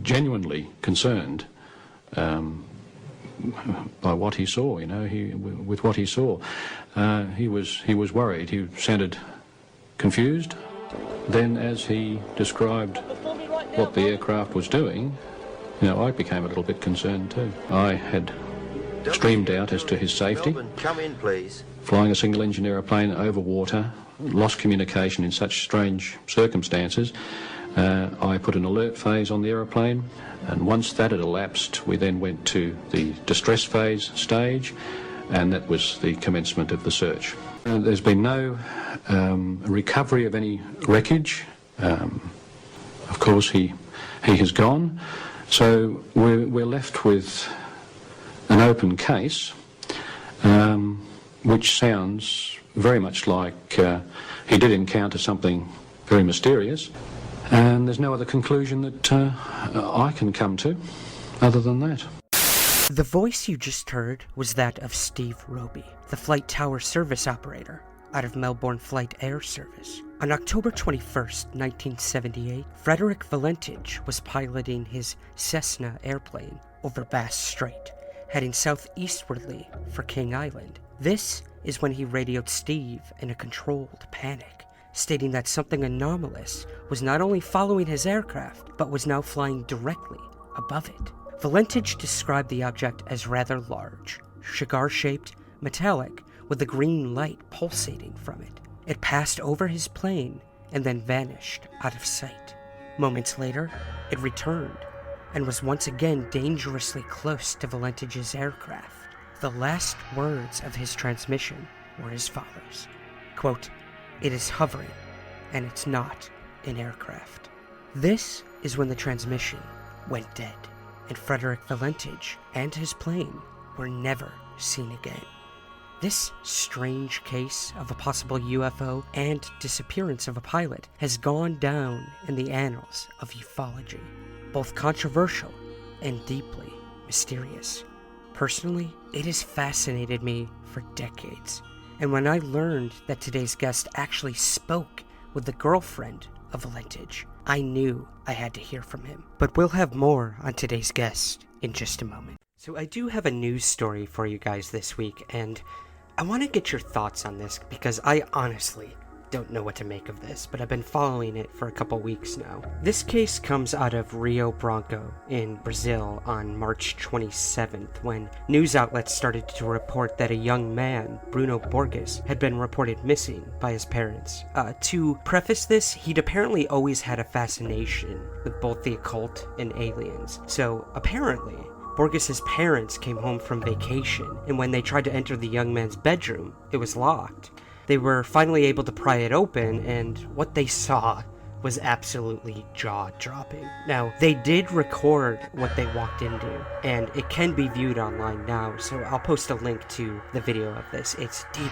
genuinely concerned by what he saw. With what he saw, he was worried. He sounded confused. Then, as he described what the aircraft was doing, I became a little bit concerned too. I had extreme doubt as to his safety. Come in, please. Flying a single-engine aeroplane over water, lost communication in such strange circumstances. I put an alert phase on the aeroplane, and once that had elapsed, we then went to the distress phase stage, and that was the commencement of the search. There's been no recovery of any wreckage. Of course, he has gone, so we're left with an open case, which sounds very much like he did encounter something very mysterious, and there's no other conclusion that I can come to other than that. The voice you just heard was that of Steve Roby, the flight tower service operator out of Melbourne Flight Air Service. On October 21st, 1978, Frederick Valentich was piloting his Cessna airplane over Bass Strait, heading southeastwardly for King Island. This is when he radioed Steve in a controlled panic, stating that something anomalous was not only following his aircraft, but was now flying directly above it. Valentich described the object as rather large, cigar-shaped, metallic, with a green light pulsating from it. It passed over his plane and then vanished out of sight. Moments later, it returned and was once again dangerously close to Valentich's aircraft. The last words of his transmission were as follows, quote, "It is hovering, and it's not an aircraft." This is when the transmission went dead, and Frederick Valentich and his plane were never seen again. This strange case of a possible UFO and disappearance of a pilot has gone down in the annals of ufology, both controversial and deeply mysterious. Personally, it has fascinated me for decades, and when I learned that today's guest actually spoke with the girlfriend of Valentich, I knew I had to hear from him. But we'll have more on today's guest in just a moment. So I do have a news story for you guys this week, and I want to get your thoughts on this because I honestly don't know what to make of this, but I've been following it for a couple weeks now. This case comes out of Rio Branco in Brazil on March 27th, when news outlets started to report that a young man, Bruno Borges, had been reported missing by his parents. To preface this, he'd apparently always had a fascination with both the occult and aliens. So apparently, Borges' parents came home from vacation, and when they tried to enter the young man's bedroom, it was locked. They were finally able to pry it open, and what they saw was absolutely jaw-dropping. Now, they did record what they walked into, and it can be viewed online now, so I'll post a link to the video of this. It's deeply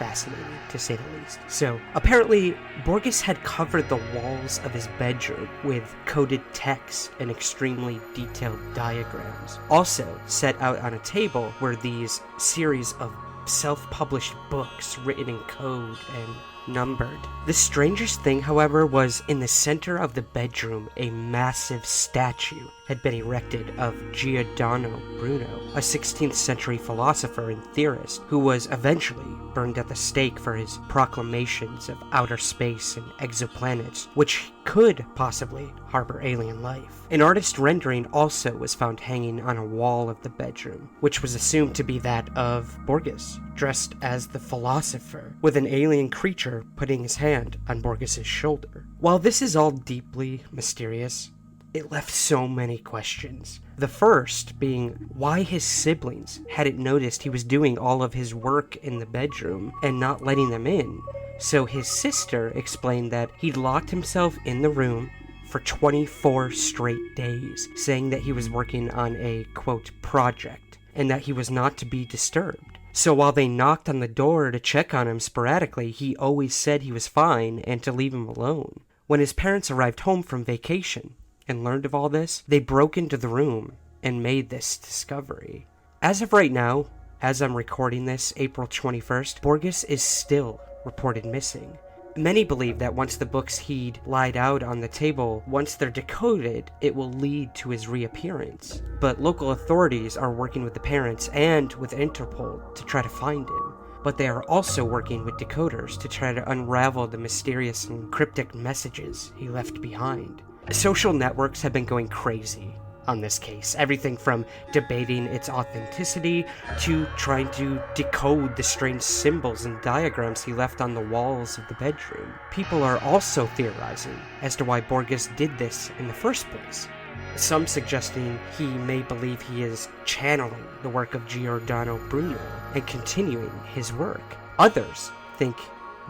fascinating, to say the least. So, apparently, Borges had covered the walls of his bedroom with coded text and extremely detailed diagrams. Also, set out on a table were these series of self-published books written in code and numbered. The strangest thing, however, was in the center of the bedroom, a massive statue had been erected of Giordano Bruno, a 16th century philosopher and theorist who was eventually burned at the stake for his proclamations of outer space and exoplanets, which could possibly harbor alien life. An artist rendering also was found hanging on a wall of the bedroom, which was assumed to be that of Borges, dressed as the philosopher, with an alien creature putting his hand on Borges' shoulder. While this is all deeply mysterious, it left so many questions. The first being why his siblings hadn't noticed he was doing all of his work in the bedroom and not letting them in. So his sister explained that he'd locked himself in the room for 24 straight days, saying that he was working on a, quote, project, and that he was not to be disturbed. So while they knocked on the door to check on him sporadically, he always said he was fine and to leave him alone. When his parents arrived home from vacation and learned of all this, they broke into the room and made this discovery. As of right now, as I'm recording this, April 21st, Borges is still reported missing. Many believe that once the books he'd lied out on the table, once they're decoded, it will lead to his reappearance. But local authorities are working with the parents and with Interpol to try to find him. But they are also working with decoders to try to unravel the mysterious and cryptic messages he left behind. Social networks have been going crazy on this case. Everything from debating its authenticity to trying to decode the strange symbols and diagrams he left on the walls of the bedroom. People are also theorizing as to why Borges did this in the first place. Some suggesting he may believe he is channeling the work of Giordano Bruno and continuing his work. Others think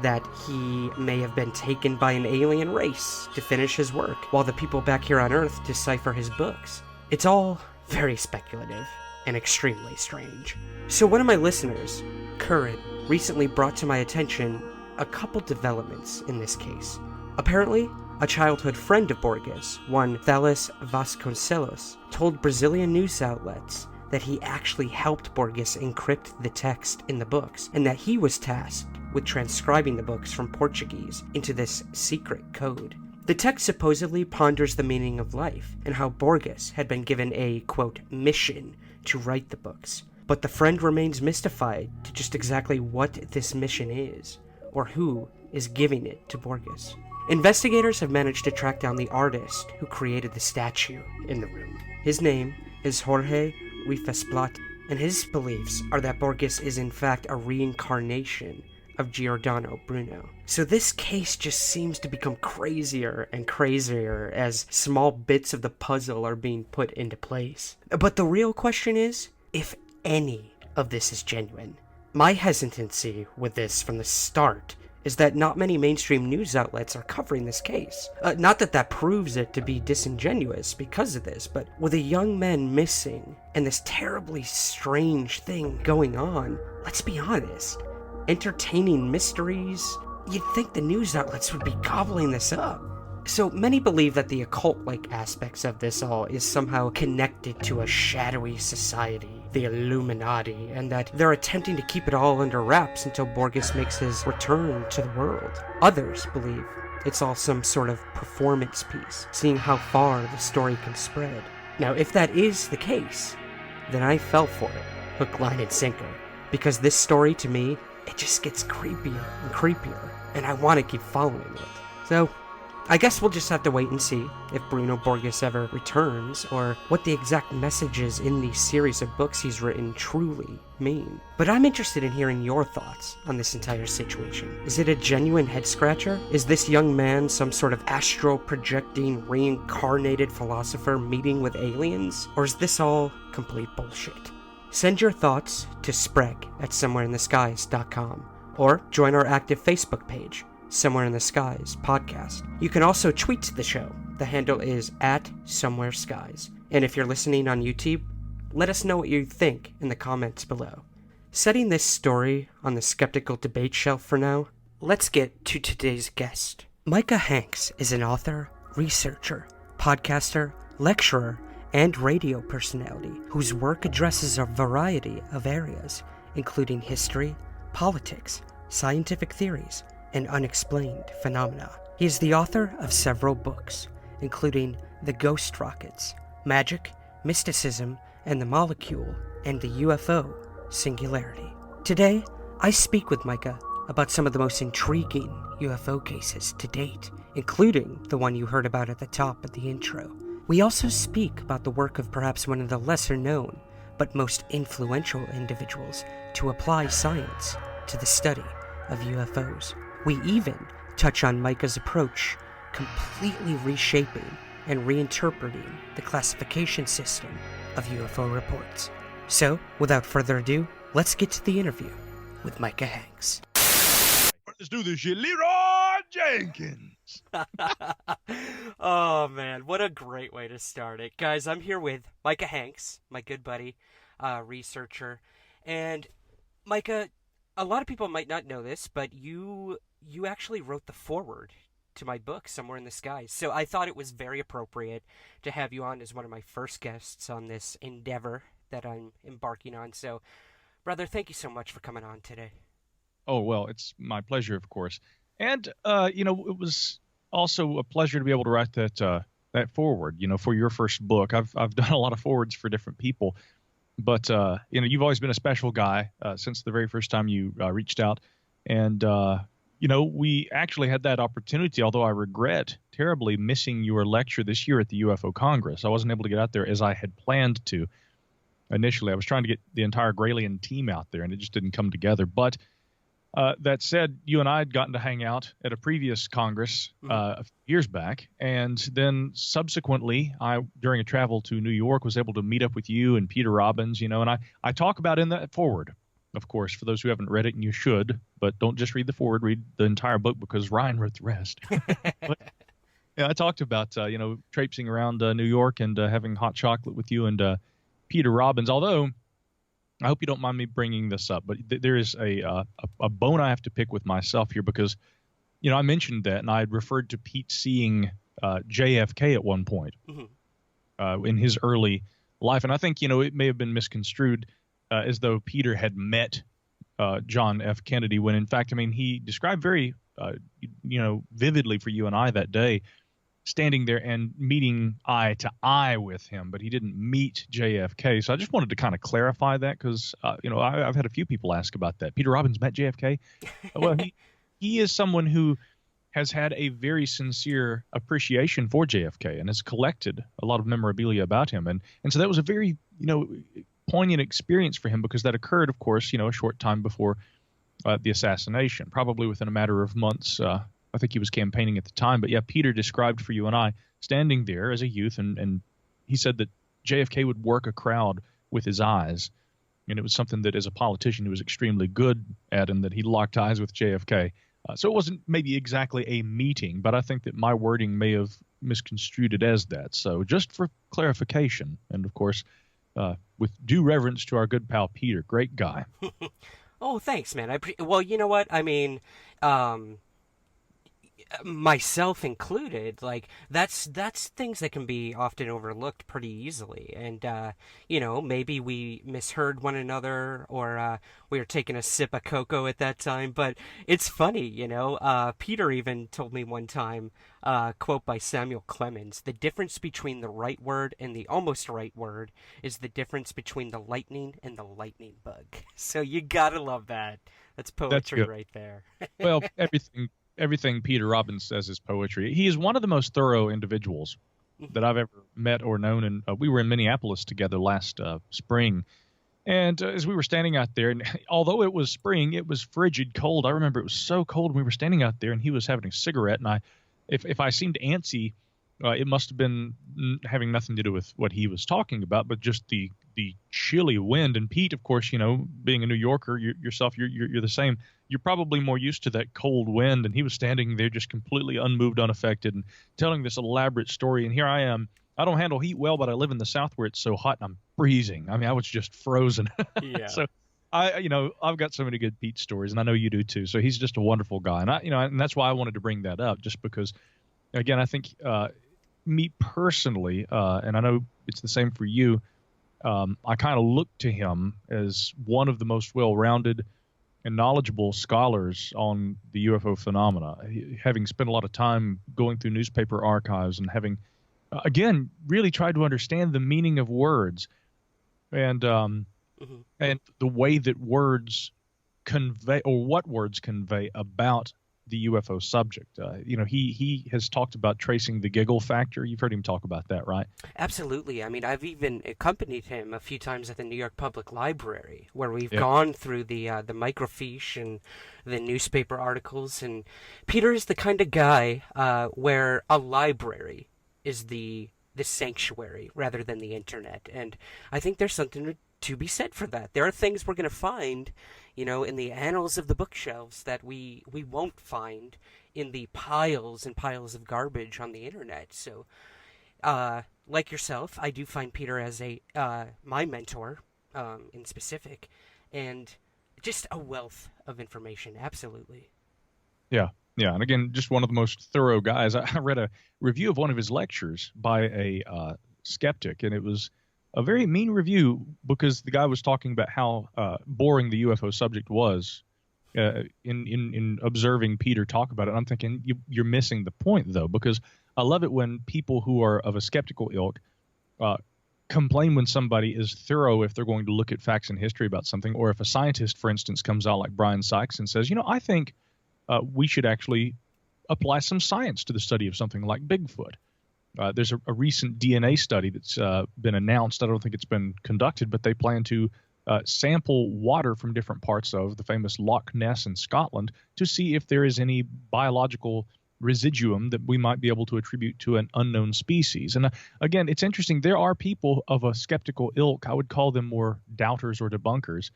that he may have been taken by an alien race to finish his work, while the people back here on Earth decipher his books. It's all very speculative and extremely strange. So one of my listeners, Current, recently brought to my attention a couple developments in this case. Apparently, a childhood friend of Borges, one Thales Vasconcelos, told Brazilian news outlets that he actually helped Borges encrypt the text in the books, and that he was tasked with transcribing the books from Portuguese into this secret code. The text supposedly ponders the meaning of life and how Borges had been given a, quote, mission to write the books. But the friend remains mystified to just exactly what this mission is, or who is giving it to Borges. Investigators have managed to track down the artist who created the statue in the room. His name is Jorge Rifesplat, and his beliefs are that Borges is in fact a reincarnation of Giordano Bruno. So this case just seems to become crazier and crazier as small bits of the puzzle are being put into place. But the real question is, if any of this is genuine. My hesitancy with this from the start is that not many mainstream news outlets are covering this case. Not that that proves it to be disingenuous because of this, but with a young man missing and this terribly strange thing going on, let's be honest, entertaining mysteries, you'd think the news outlets would be gobbling this up. So many believe that the occult-like aspects of this all is somehow connected to a shadowy society, the Illuminati, and that they're attempting to keep it all under wraps until Borges makes his return to the world. Others believe it's all some sort of performance piece, seeing how far the story can spread. Now, if that is the case, then I fell for it, hook, line, and sinker, because this story to me, it just gets creepier and creepier, and I want to keep following it. So, I guess we'll just have to wait and see if Bruno Borges ever returns, or what the exact messages in these series of books he's written truly mean. But I'm interested in hearing your thoughts on this entire situation. Is it a genuine head-scratcher? Is this young man some sort of astral-projecting, reincarnated philosopher meeting with aliens? Or is this all complete bullshit? Send your thoughts to spreg@somewhereintheskies.com, or join our active Facebook page, Somewhere in the Skies Podcast. You can also tweet the show. The handle is @SomewhereSkies. And if you're listening on YouTube, let us know what you think in the comments below. Setting this story on the skeptical debate shelf for now, let's get to today's guest. Micah Hanks is an author, researcher, podcaster, lecturer, and radio personality whose work addresses a variety of areas, including history, politics, scientific theories, and unexplained phenomena. He is the author of several books, including The Ghost Rockets, Magic, Mysticism, and the Molecule, and the UFO Singularity. Today, I speak with Micah about some of the most intriguing UFO cases to date, including the one you heard about at the top of the intro. We also speak about the work of perhaps one of the lesser known, but most influential individuals to apply science to the study of UFOs. We even touch on Micah's approach, completely reshaping and reinterpreting the classification system of UFO reports. So, without further ado, let's get to the interview with Micah Hanks. Let's do this shit. Leroy Jenkins. Oh man, what a great way to start it. Guys, I'm here with Micah Hanks, my good buddy, researcher. And Micah, a lot of people might not know this, but you actually wrote the foreword to my book, Somewhere in the Skies. So I thought it was very appropriate to have you on as one of my first guests on this endeavor that I'm embarking on. So, brother, thank you so much for coming on today. Oh, well, it's my pleasure, of course. And it was also a pleasure to be able to write that forward, for your first book. I've done a lot of forwards for different people, but you've always been a special guy since the very first time you reached out. And we actually had that opportunity, although I regret terribly missing your lecture this year at the UFO Congress. I wasn't able to get out there as I had planned to initially. I was trying to get the entire Graylian team out there, and it just didn't come together. But that said, you and I had gotten to hang out at a previous Congress a few years back, and then subsequently, during a travel to New York, was able to meet up with you and Peter Robbins, and I talk about in that forward, of course, for those who haven't read it, and you should, but don't just read the forward, read the entire book because Ryan wrote the rest. But, I talked about, traipsing around New York and having hot chocolate with you and Peter Robbins, although I hope you don't mind me bringing this up, but there is a bone I have to pick with myself here because, I mentioned that, and I had referred to Pete seeing JFK at one point in his early life, and I think, it may have been misconstrued as though Peter had met John F. Kennedy, when in fact, he described very, vividly for you and I that day, standing there and meeting eye to eye with him, but he didn't meet JFK. So I just wanted to kind of clarify that because, I've had a few people ask about that. Peter Robbins met JFK. Well, he is someone who has had a very sincere appreciation for JFK and has collected a lot of memorabilia about him. And so that was a very, poignant experience for him because that occurred, of course, a short time before the assassination, probably within a matter of months. I think he was campaigning at the time. But yeah, Peter described for you and I standing there as a youth, and he said that JFK would work a crowd with his eyes. And it was something that as a politician he was extremely good at, and that he locked eyes with JFK. So it wasn't maybe exactly a meeting, but I think that my wording may have misconstrued it as that. So just for clarification, and of course, with due reverence to our good pal Peter, great guy. Oh, thanks, man. Well, you know what? Myself included, like that's things that can be often overlooked pretty easily, and maybe we misheard one another, or we were taking a sip of cocoa at that time. But it's funny, Peter even told me one time, quote by Samuel Clemens, the difference between the right word and the almost right word is the difference between the lightning and the lightning bug. So you gotta love that. That's poetry right there. Well, everything Peter Robbins says is poetry. He is one of the most thorough individuals that I've ever met or known. And we were in Minneapolis together last spring. And as we were standing out there, and although it was spring, it was frigid cold. I remember it was so cold when we were standing out there, and he was having a cigarette. And if I seemed antsy, it must have been having nothing to do with what he was talking about, but just the chilly wind. And Pete, of course, being a New Yorker yourself, you're the same. You're probably more used to that cold wind, and he was standing there just completely unmoved, unaffected, and telling this elaborate story. And here I am. I don't handle heat well, but I live in the South where it's so hot and I'm freezing. I was just frozen. Yeah. So I've got so many good Pete stories, and I know you do too. So he's just a wonderful guy, and and that's why I wanted to bring that up, just because, again, I think me personally, and I know it's the same for you. I kind of look to him as one of the most well-rounded and knowledgeable scholars on the UFO phenomena, having spent a lot of time going through newspaper archives and having, again, really tried to understand the meaning of words and the way that words convey, or what words convey about the UFO subject. He has talked about tracing the giggle factor. You've heard him talk about that, right? Absolutely. I've even accompanied him a few times at the New York Public Library, where we've gone through the microfiche and the newspaper articles. And Peter is the kind of guy where a library is the sanctuary rather than the internet. And I think there's something to be said for that. There are things we're going to find, in the annals of the bookshelves that we won't find in the piles and piles of garbage on the internet. So, like yourself, I do find Peter as my mentor, in specific, and just a wealth of information. Absolutely. Yeah. Yeah. And again, just one of the most thorough guys. I read a review of one of his lectures by a skeptic, and it was a very mean review because the guy was talking about how boring the UFO subject was in observing Peter talk about it. I'm thinking you're missing the point, though, because I love it when people who are of a skeptical ilk complain when somebody is thorough if they're going to look at facts and history about something, or if a scientist, for instance, comes out like Brian Sykes and says, I think we should actually apply some science to the study of something like Bigfoot. There's a recent DNA study that's been announced. I don't think it's been conducted, but they plan to sample water from different parts of the famous Loch Ness in Scotland to see if there is any biological residuum that we might be able to attribute to an unknown species. And again, it's interesting. There are people of a skeptical ilk. I would call them more doubters or debunkers,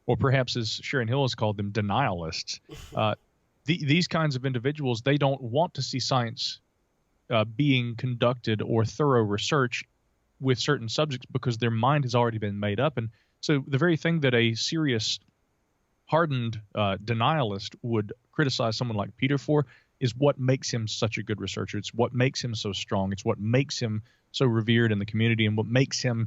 or perhaps, as Sharon Hill has called them, denialists. These kinds of individuals, they don't want to see science being conducted or thorough research with certain subjects because their mind has already been made up. And so the very thing that a serious, hardened denialist would criticize someone like Peter for is what makes him such a good researcher. It's what makes him so strong. It's what makes him so revered in the community, and what makes him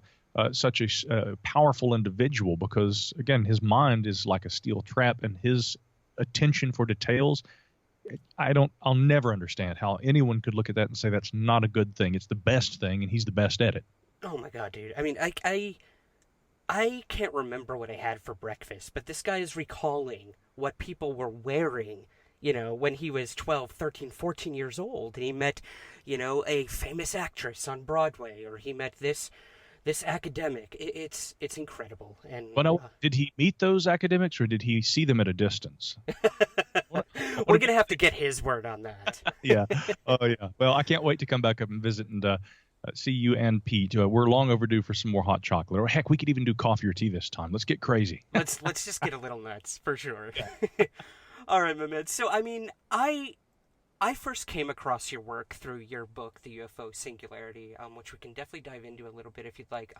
such a powerful individual, because, again, his mind is like a steel trap, and his attention for details, I'll never understand how anyone could look at that and say that's not a good thing. It's the best thing, and he's the best at it. Oh my God, dude. I mean, I can't remember what I had for breakfast, but this guy is recalling what people were wearing, when he was 12, 13, 14 years old, and he met, a famous actress on Broadway, or he met this academic. It's incredible. And did he meet those academics, or did he see them at a distance? We're gonna have to get his word on that. Yeah. Oh yeah. Well, I can't wait to come back up and visit and see you and Pete. We're long overdue for some more hot chocolate, or heck, we could even do coffee or tea this time. Let's get crazy. Let's just get a little nuts for sure. Yeah. All right, my man. So, I mean, I first came across your work through your book, The UFO Singularity, which we can definitely dive into a little bit if you'd like.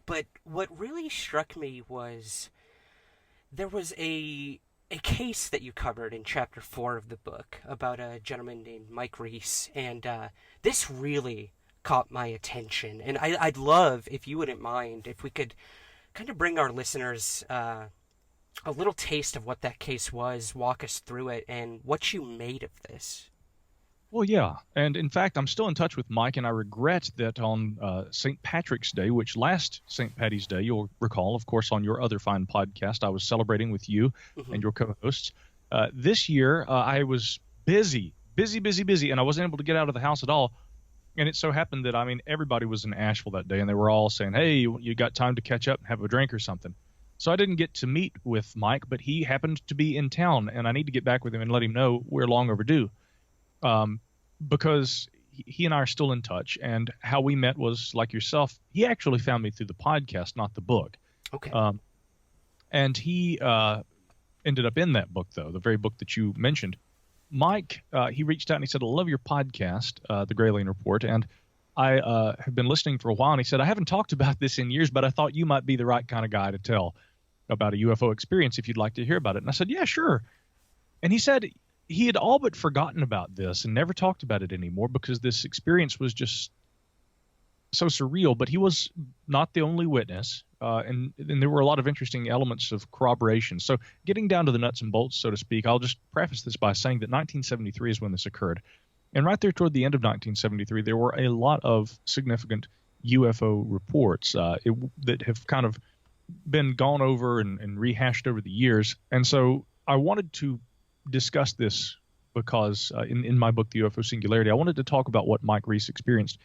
But what really struck me was there was a case that you covered in chapter 4 of the book about a gentleman named Mike Reese, and this really caught my attention. And I'd love, if you wouldn't mind, if we could kind of bring our listeners a little taste of what that case was, walk us through it, and what you made of this. Well, yeah. And in fact, I'm still in touch with Mike, and I regret that on St. Patrick's Day, which last St. Patty's Day, you'll recall, of course, on your other fine podcast, I was celebrating with you and your co-hosts. This year, I was busy, and I wasn't able to get out of the house at all. And it so happened that, everybody was in Asheville that day, and they were all saying, hey, you got time to catch up and have a drink or something. So I didn't get to meet with Mike, but he happened to be in town, and I need to get back with him and let him know we're long overdue. Because he and I are still in touch, and how we met was, like yourself, he actually found me through the podcast, not the book. Okay. And he ended up in that book, though, the very book that you mentioned. Mike, he reached out and he said, I love your podcast, The Grayling Report, and I have been listening for a while, and he said, I haven't talked about this in years, but I thought you might be the right kind of guy to tell about a UFO experience if you'd like to hear about it. And I said, yeah, sure. And he said he had all but forgotten about this and never talked about it anymore because this experience was just so surreal. But he was not the only witness, and there were a lot of interesting elements of corroboration. So getting down to the nuts and bolts, so to speak, I'll just preface this by saying that 1973 is when this occurred. And right there toward the end of 1973, there were a lot of significant UFO reports that have kind of been gone over and rehashed over the years. And so I wanted to discuss this because in my book, The UFO Singularity, I wanted to talk about what Mike Reese experienced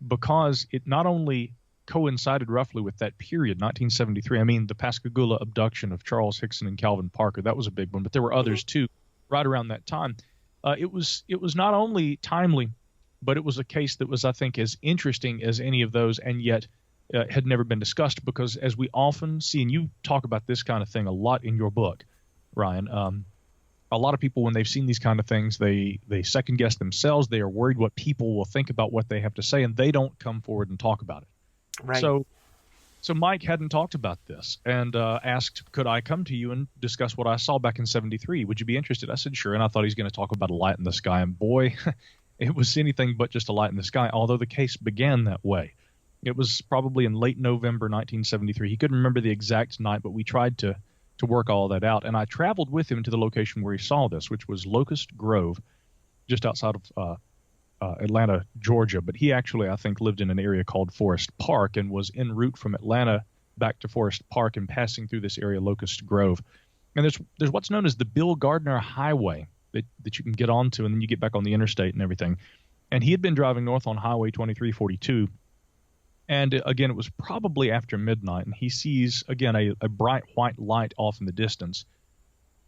because it not only coincided roughly with that period, 1973. The Pascagoula abduction of Charles Hickson and Calvin Parker, that was a big one, but there were others too right around that time. It was not only timely, but it was a case that was, I think, as interesting as any of those, and yet had never been discussed because, as we often see, and you talk about this kind of thing a lot in your book, Ryan, a lot of people, when they've seen these kind of things, they second guess themselves. They are worried what people will think about what they have to say, and they don't come forward and talk about it. Right. So Mike hadn't talked about this and asked, could I come to you and discuss what I saw back in 73? Would you be interested? I said, sure. And I thought he was going to talk about a light in the sky. And boy, it was anything but just a light in the sky, although the case began that way. It was probably in late November 1973. He couldn't remember the exact night, but we tried to to work all that out. And I traveled with him to the location where he saw this, which was Locust Grove, just outside of Atlanta, Georgia. But he actually, I think, lived in an area called Forest Park and was en route from Atlanta back to Forest Park and passing through this area, Locust Grove. And there's what's known as the Bill Gardner Highway that you can get onto, and then you get back on the interstate and everything. And he had been driving north on Highway 2342. And again, it was probably after midnight, and he sees, again, a bright white light off in the distance,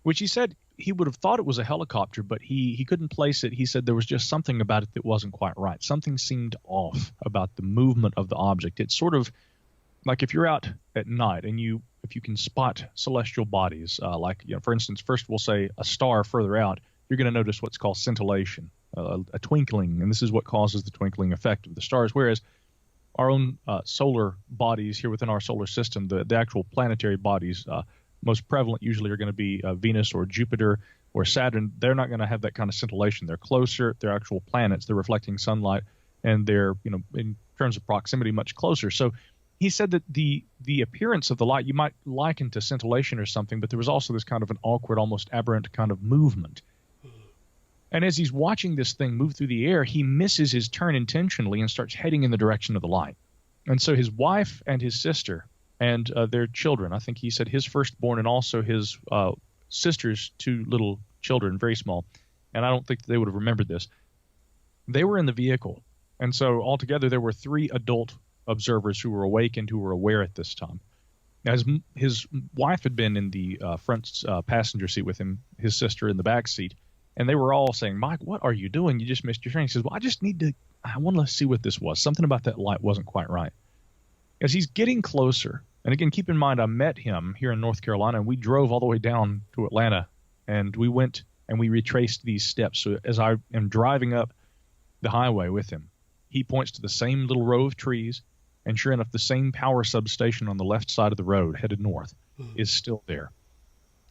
which he said he would have thought it was a helicopter, but he couldn't place it. He said there was just something about it that wasn't quite right. Something seemed off about the movement of the object. It's sort of like if you're out at night and if you can spot celestial bodies, like, for instance, first we'll say a star further out, you're going to notice what's called scintillation, a twinkling, and this is what causes the twinkling effect of the stars. Whereas our own solar bodies here within our solar system, the actual planetary bodies, most prevalent usually are going to be Venus or Jupiter or Saturn. They're not going to have that kind of scintillation. They're closer. They're actual planets. They're reflecting sunlight, and they're, in terms of proximity, much closer. So he said that the appearance of the light you might liken to scintillation or something, but there was also this kind of an awkward, almost aberrant kind of movement. And as he's watching this thing move through the air, he misses his turn intentionally and starts heading in the direction of the light. And so his wife and his sister and their children, I think he said his firstborn and also his sister's two little children, very small, and I don't think they would have remembered this, they were in the vehicle. And so altogether there were 3 adult observers who were awake and who were aware at this time. As his wife had been in the front passenger seat with him, his sister in the back seat, and they were all saying, "Mike, what are you doing? You just missed your train." He says, "Well, I want to see what this was. Something about that light wasn't quite right." As he's getting closer, and again, keep in mind, I met him here in North Carolina, and we drove all the way down to Atlanta, and we went and we retraced these steps. So as I am driving up the highway with him, he points to the same little row of trees, and sure enough, the same power substation on the left side of the road headed north is still there.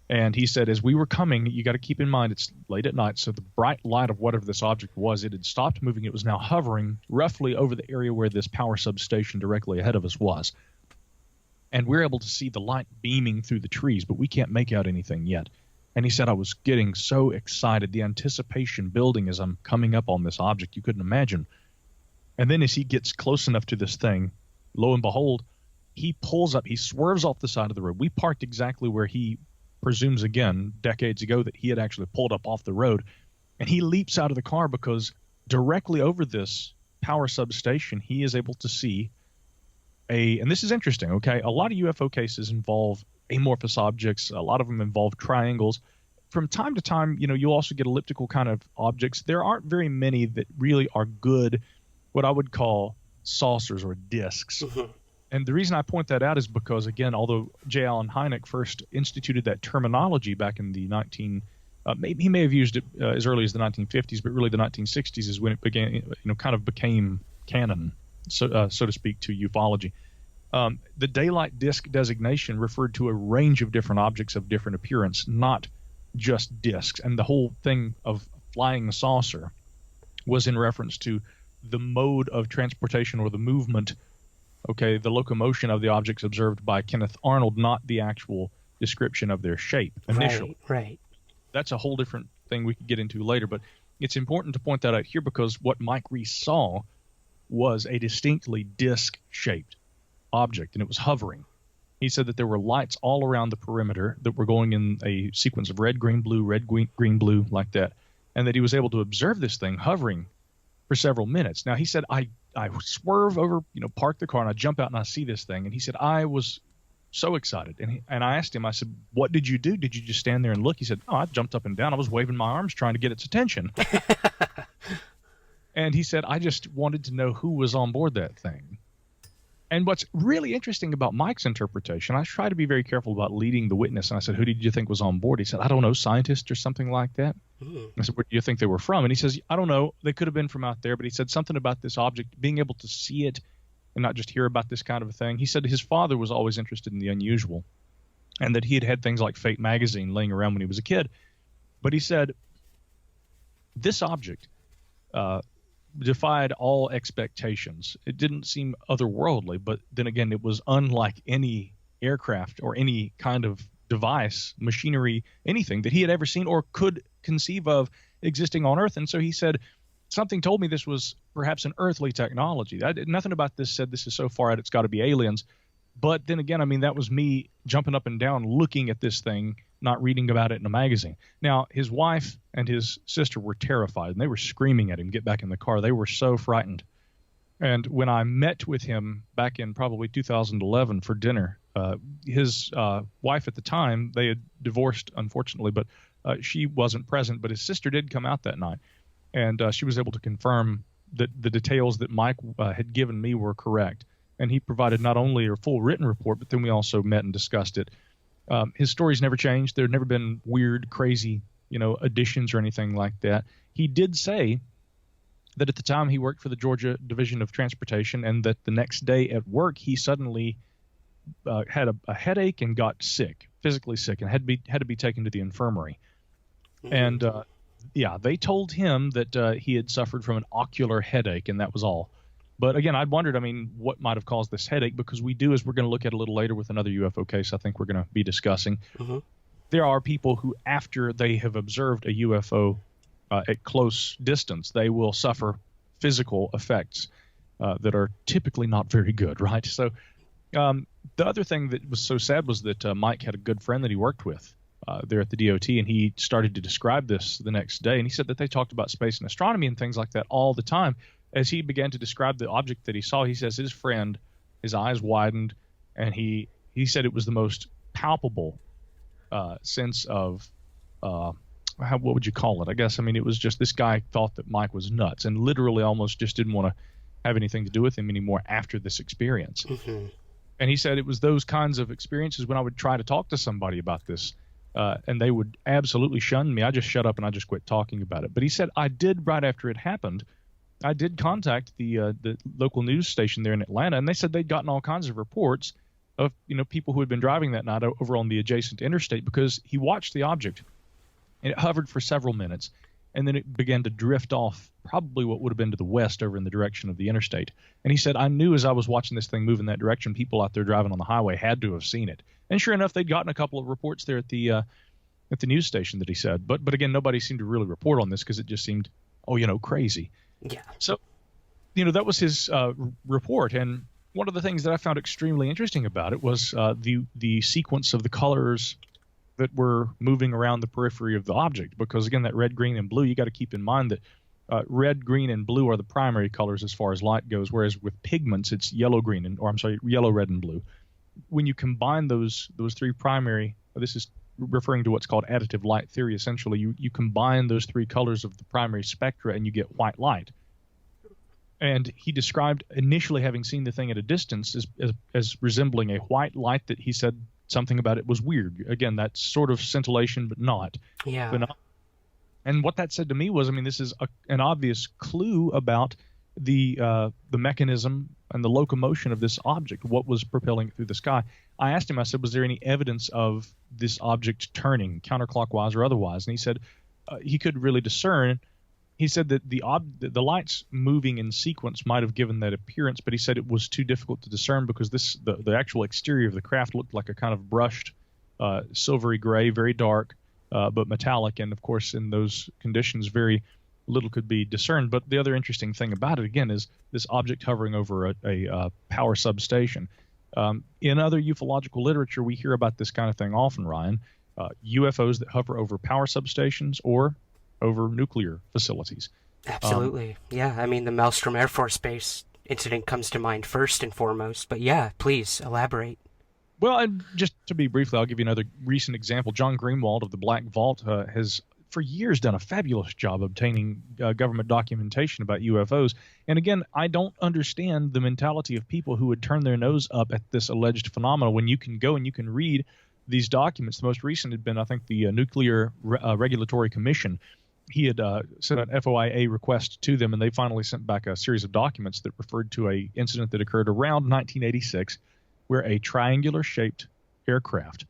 And he said, as we were coming, you got to keep in mind it's late at night, so the bright light of whatever this object was, it had stopped moving. It was now hovering roughly over the area where this power substation directly ahead of us was. And we're able to see the light beaming through the trees, but we can't make out anything yet. And he said, I was getting so excited, the anticipation building as I'm coming up on this object, you couldn't imagine. And then as he gets close enough to this thing, lo and behold, he pulls up, he swerves off the side of the road. We parked exactly where he presumes, again, decades ago, that he had actually pulled up off the road, and he leaps out of the car because directly over this power substation, he is able to see and this is interesting, okay? A lot of UFO cases involve amorphous objects. A lot of them involve triangles. From time to time, you also get elliptical kind of objects. There aren't very many that really are good, what I would call saucers or discs. Mm-hmm. And the reason I point that out is because, again, although J. Allan Hynek first instituted that terminology back in the he may have used it as early as the 1950s, but really the 1960s is when it began, kind of became canon, so to speak, to ufology. The daylight disk designation referred to a range of different objects of different appearance, not just disks. And the whole thing of flying saucer was in reference to the mode of transportation or the movement, the locomotion of the objects observed by Kenneth Arnold, not the actual description of their shape initially. Right. That's a whole different thing we could get into later, but it's important to point that out here because what Mike Reese saw was a distinctly disc-shaped object, and it was hovering. He said that there were lights all around the perimeter that were going in a sequence of red, green, blue, like that, and that he was able to observe this thing hovering for several minutes. Now, he said, I swerve over, park the car, and I jump out and I see this thing. And he said, I was so excited. And I asked him, I said, what did you do? Did you just stand there and look? He said, I jumped up and down. I was waving my arms trying to get its attention. And he said, I just wanted to know who was on board that thing. And what's really interesting about Mike's interpretation, I try to be very careful about leading the witness. And I said, who did you think was on board? He said, I don't know, scientist or something like that. I said, where do you think they were from? And he says, I don't know. They could have been from out there. But he said something about this object, being able to see it and not just hear about this kind of a thing. He said his father was always interested in the unusual and that he had things like Fate magazine laying around when he was a kid. But he said this object defied all expectations. It didn't seem otherworldly, but then again, it was unlike any aircraft or any kind of device, machinery, anything that he had ever seen or could conceive of existing on Earth. And so he said, something told me this was perhaps an earthly technology. Nothing about this said this is so far out it's got to be aliens. But then again, I mean, that was me jumping up and down looking at this thing, not reading about it in a magazine. Now, his wife and his sister were terrified, and they were screaming at him, get back in the car. They were so frightened. And when I met with him back in probably 2011 for dinner, his wife at the time, they had divorced, unfortunately, but she wasn't present. But his sister did come out that night, and she was able to confirm that the details that Mike had given me were correct. And he provided not only a full written report, but then we also met and discussed it. His story's never changed. There had never been weird, crazy, additions or anything like that. He did say that at the time he worked for the Georgia Division of Transportation, and that the next day at work he suddenly had a headache and got sick, physically sick, and had to be taken to the infirmary. And they told him that he had suffered from an ocular headache, and that was all. But again, I wondered, what might have caused this headache, because we do, as we're going to look at a little later with another UFO case I think we're going to be discussing, there are people who, after they have observed a UFO at close distance, they will suffer physical effects that are typically not very good, right? So the other thing that was so sad was that Mike had a good friend that he worked with there at the DOT, and he started to describe this the next day, and he said that they talked about space and astronomy and things like that all the time. As he began to describe the object that he saw, he says his friend, his eyes widened, and he said it was the most palpable sense of what would you call it? I guess, it was just this guy thought that Mike was nuts and literally almost just didn't want to have anything to do with him anymore after this experience. And he said it was those kinds of experiences when I would try to talk to somebody about this, and they would absolutely shun me. I just shut up and I just quit talking about it. But he said I did, right after it happened, I did contact the local news station there in Atlanta, and they said they'd gotten all kinds of reports of people who had been driving that night over on the adjacent interstate, because he watched the object and it hovered for several minutes, and then it began to drift off probably what would have been to the west over in the direction of the interstate. And he said, I knew as I was watching this thing move in that direction, people out there driving on the highway had to have seen it. And sure enough, they'd gotten a couple of reports there at the news station that he said. But again, nobody seemed to really report on this because it just seemed, crazy. Yeah. So, that was his report. And one of the things that I found extremely interesting about it was the sequence of the colors that were moving around the periphery of the object. Because, again, that red, green, and blue, you got to keep in mind that red, green, and blue are the primary colors as far as light goes, whereas with pigments, it's yellow, red, and blue. When you combine those three primary, this is referring to what's called additive light theory. Essentially, you combine those three colors of the primary spectra and you get white light. And he described initially having seen the thing at a distance as resembling a white light that he said something about it was weird. Again, that sort of scintillation, but not. Yeah. And what that said to me was, this is an obvious clue about the mechanism and the locomotion of this object, what was propelling it through the sky. I asked him, I said, was there any evidence of this object turning counterclockwise or otherwise? And he said he could really discern. He said that the lights moving in sequence might have given that appearance, but he said it was too difficult to discern because the actual exterior of the craft looked like a kind of brushed silvery gray, very dark, but metallic. And of course, in those conditions, very little could be discerned. But the other interesting thing about it, again, is this object hovering over a power substation. In other ufological literature, we hear about this kind of thing often, Ryan. UFOs that hover over power substations or over nuclear facilities. Absolutely. Yeah, the Maelstrom Air Force Base incident comes to mind first and foremost. But yeah, please elaborate. Well, and just to be briefly, I'll give you another recent example. John Greenwald of the Black Vault has for years done a fabulous job obtaining government documentation about UFOs. And again, I don't understand the mentality of people who would turn their nose up at this alleged phenomena when you can go and you can read these documents. The most recent had been, I think, the Nuclear Regulatory Commission. He had sent an FOIA request to them, and they finally sent back a series of documents that referred to a incident that occurred around 1986 where a triangular-shaped aircraft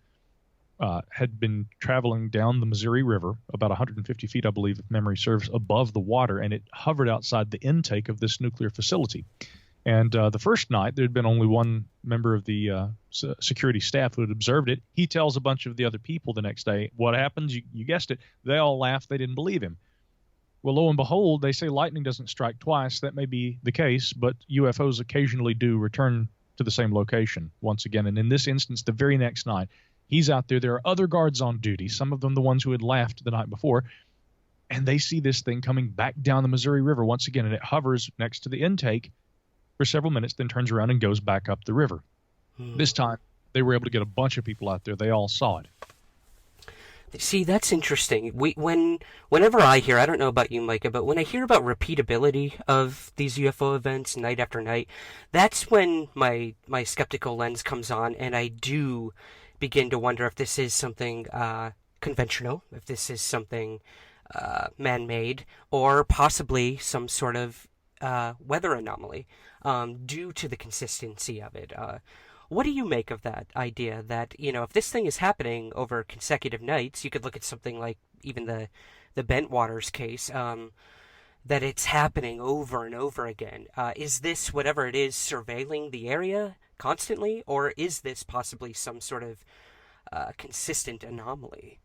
had been traveling down the Missouri River, about 150 feet, I believe, if memory serves, above the water, and it hovered outside the intake of this nuclear facility. And the first night, there had been only one member of the security staff who had observed it. He tells a bunch of the other people the next day. What happens? You guessed it. They all laughed. They didn't believe him. Well, lo and behold, they say lightning doesn't strike twice. That may be the case, but UFOs occasionally do return to the same location once again. And in this instance, the very next night, he's out there. There are other guards on duty, some of them the ones who had laughed the night before, and they see this thing coming back down the Missouri River once again, and it hovers next to the intake for several minutes, then turns around and goes back up the river. This time, they were able to get a bunch of people out there. They all saw it. See, that's interesting. Whenever I hear, I don't know about you, Micah, but when I hear about repeatability of these UFO events night after night, that's when my skeptical lens comes on, and I do begin to wonder if this is something conventional, if this is something man-made, or possibly some sort of weather anomaly due to the consistency of it. What do you make of that idea that, if this thing is happening over consecutive nights, you could look at something like even the Bentwaters case, that it's happening over and over again. Is this, whatever it is, surveilling the area constantly, or is this possibly some sort of consistent anomaly?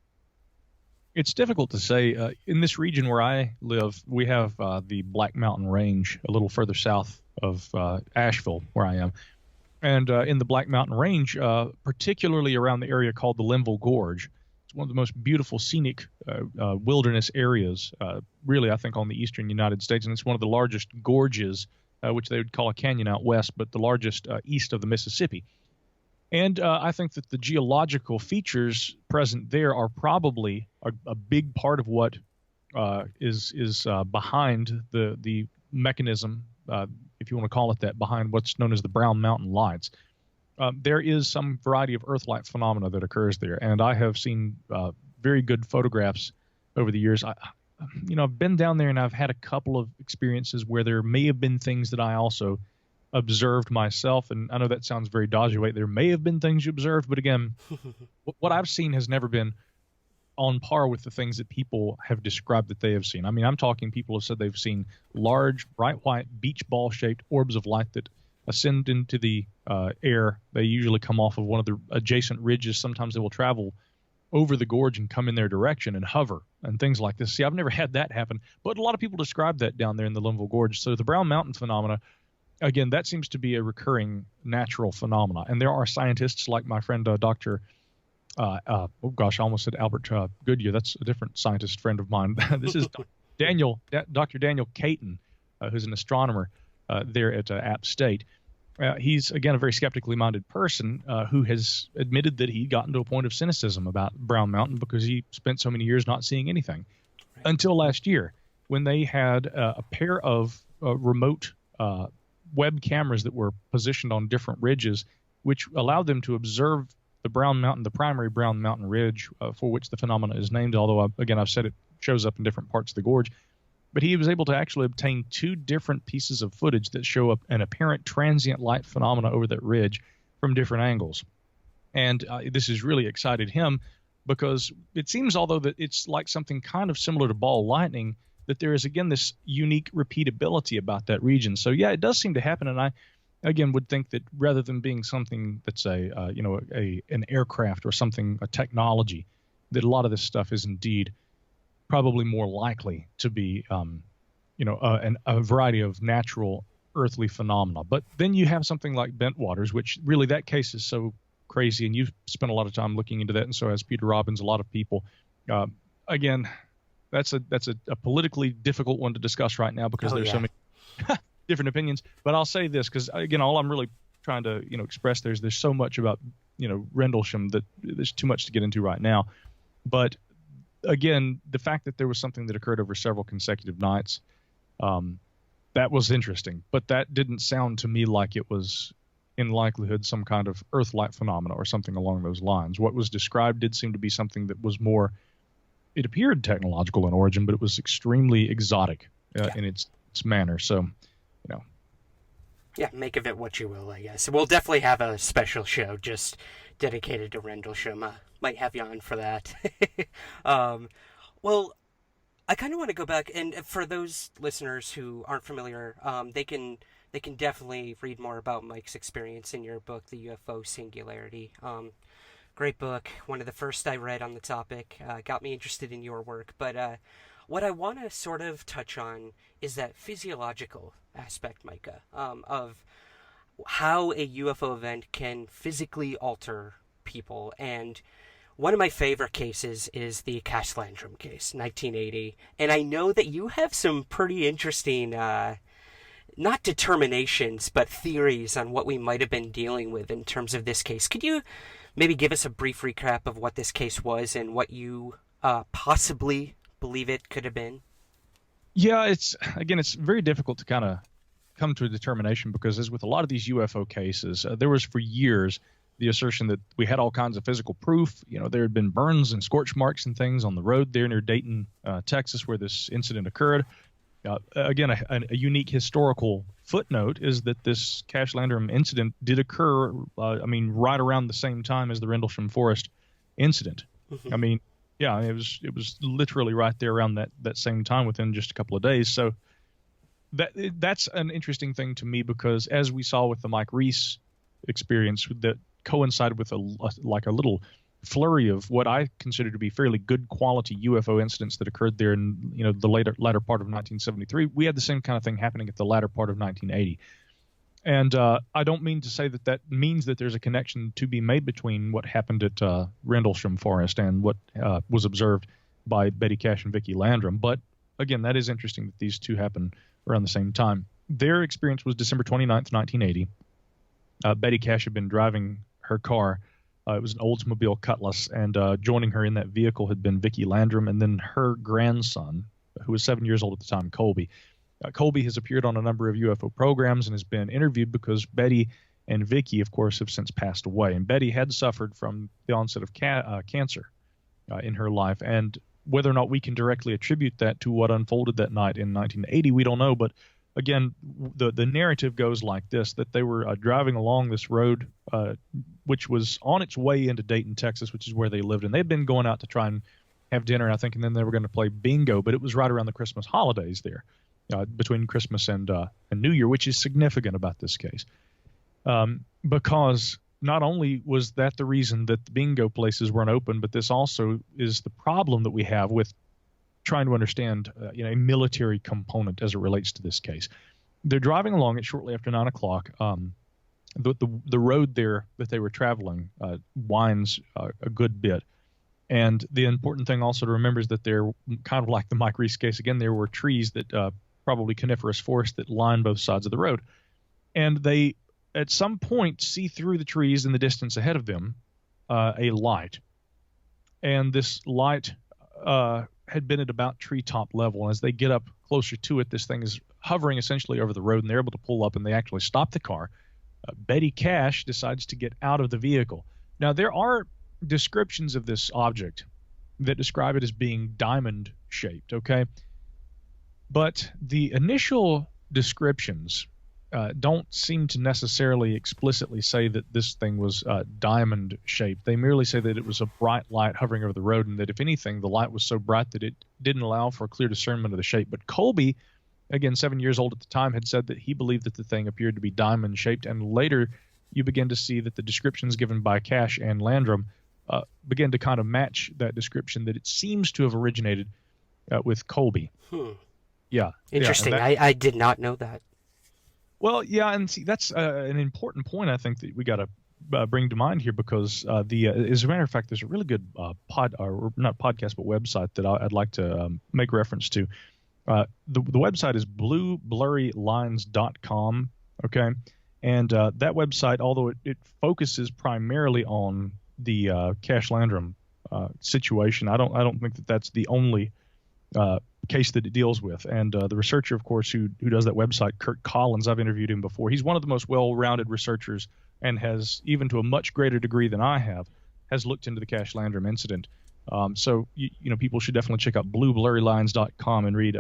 It's difficult to say. In this region where I live, we have the Black Mountain Range a little further south of Asheville, where I am. And in the Black Mountain Range, particularly around the area called the Linville Gorge, it's one of the most beautiful scenic wilderness areas, really, I think, on the eastern United States. And it's one of the largest gorges, which they would call a canyon out west, but the largest east of the Mississippi. And I think that the geological features present there are probably a big part of what is behind the mechanism, if you want to call it that, behind what's known as the Brown Mountain Lights. There is some variety of Earth-like phenomena that occurs there, and I have seen very good photographs over the years. I've been down there, and I've had a couple of experiences where there may have been things that I also observed myself, and I know that sounds very dodgy. There may have been things you observed, but again, what I've seen has never been on par with the things that people have described that they have seen. I mean, I'm talking people have said they've seen large, bright white, beach ball-shaped orbs of light that ascend into the air. They usually come off of one of the adjacent ridges. Sometimes they will travel over the gorge and come in their direction and hover and things like this. See, I've never had that happen, but a lot of people describe that down there in the Linville Gorge. So the Brown Mountain phenomena, again, that seems to be a recurring natural phenomena. And there are scientists like my friend Dr. I almost said Albert Goodyear. That's a different scientist friend of mine. This is Dr. Daniel Caton, who's an astronomer there at App State. He's, again, a very skeptically minded person who has admitted that he got into a point of cynicism about Brown Mountain because he spent so many years not seeing anything until last year when they had a pair of remote web cameras that were positioned on different ridges, which allowed them to observe the Brown Mountain, the primary Brown Mountain Ridge, for which the phenomena is named, although, again, I've said it shows up in different parts of the gorge. But he was able to actually obtain two different pieces of footage that show up an apparent transient light phenomena over that ridge from different angles. And this has really excited him because it seems, although that it's like something kind of similar to ball lightning, that there is, again, this unique repeatability about that region. So, yeah, it does seem to happen, and I again would think that rather than being something that's an aircraft or something, a technology, that a lot of this stuff is indeed probably more likely to be a variety of natural earthly phenomena. But then you have something like Bentwaters, which really that case is so crazy, and you've spent a lot of time looking into that, and so has Peter Robbins, a lot of people. Again, that's a politically difficult one to discuss right now because there's so many different opinions. But I'll say this, because again, all I'm really trying to express there's so much about Rendlesham that there's too much to get into right now. But again, the fact that there was something that occurred over several consecutive nights, that was interesting. But that didn't sound to me like it was in likelihood some kind of Earth-like phenomena or something along those lines. What was described did seem to be something that was more, it appeared technological in origin, but it was extremely exotic in its manner. So, Yeah, make of it what you will, I guess. We'll definitely have a special show just dedicated to Rendlesham. Might have you on for that. Well, I kind of want to go back, and for those listeners who aren't familiar, they can they can definitely read more about Mike's experience in your book, The UFO Singularity. Great book, one of the first I read on the topic, got me interested in your work. But what I want to sort of touch on is that physiological aspect, Micah, of how a UFO event can physically alter people. And one of my favorite cases is the Cash Landrum case, 1980. And I know that you have some pretty interesting, not determinations, but theories on what we might have been dealing with in terms of this case. Could you maybe give us a brief recap of what this case was and what you possibly believe it could have been? Yeah, it's very difficult to kind of come to a determination, because as with a lot of these UFO cases, there was for years the assertion that we had all kinds of physical proof. There had been burns and scorch marks and things on the road there near Dayton, Texas, where this incident occurred. Again, a unique historical footnote is that this Cash Landrum incident did occur, right around the same time as the Rendlesham Forest incident. Mm-hmm. It was literally right there around that same time, within just a couple of days. So that's an interesting thing to me, because as we saw with the Mike Reese experience, that coincided with a little flurry of what I consider to be fairly good quality UFO incidents that occurred there in the latter part of 1973. We had the same kind of thing happening at the latter part of 1980. And I don't mean to say that means that there's a connection to be made between what happened at Rendlesham Forest and what was observed by Betty Cash and Vicki Landrum. But again, that is interesting that these two happened around the same time. Their experience was December 29th, 1980. Betty Cash had been driving her car. It was an Oldsmobile Cutlass, and joining her in that vehicle had been Vicki Landrum, and then her grandson, who was 7 years old at the time, Colby. Colby has appeared on a number of UFO programs and has been interviewed because Betty and Vicki, of course, have since passed away. And Betty had suffered from the onset of cancer in her life. And whether or not we can directly attribute that to what unfolded that night in 1980, we don't know. But again, the narrative goes like this, that they were driving along this road, which was on its way into Dayton, Texas, which is where they lived. And they'd been going out to try and have dinner, I think, and then they were going to play bingo. But it was right around the Christmas holidays there, between Christmas and New Year, which is significant about this case. Because not only was that the reason that the bingo places weren't open, but this also is the problem that we have with trying to understand a military component as it relates to this case. They're driving along it shortly after 9 o'clock. The road there that they were traveling winds a good bit. And the important thing also to remember is that they're kind of like the Mike Reese case. Again, there were trees that probably coniferous forest that lined both sides of the road. And they, at some point, see through the trees in the distance ahead of them a light. And this light had been at about treetop level. And as they get up closer to it, this thing is hovering essentially over the road, and they're able to pull up, and they actually stop the car. Betty Cash decides to get out of the vehicle. Now, there are descriptions of this object that describe it as being diamond shaped, okay? But the initial descriptions don't seem to necessarily explicitly say that this thing was diamond shaped. They merely say that it was a bright light hovering over the road, and that if anything, the light was so bright that it didn't allow for a clear discernment of the shape. But Colby, again, 7 years old at the time, had said that he believed that the thing appeared to be diamond shaped. And later you begin to see that the descriptions given by Cash and Landrum begin to kind of match that description, that it seems to have originated with Colby. Yeah. Interesting. Yeah, I did not know that. Well, yeah, and see, that's an important point, I think, that we got to bring to mind here, because as a matter of fact, there's a really good not podcast, but website that I'd like to make reference to. The website is blueblurrylines.com, okay? And that website, although it focuses primarily on the Cash Landrum situation, I don't think that that's the only case that it deals with. And the researcher, of course, who does that website, Kurt Collins, I've interviewed him before. He's one of the most well-rounded researchers, and has, even to a much greater degree than I have, has looked into the Cash Landrum incident. So people should definitely check out blueblurrylines.com and read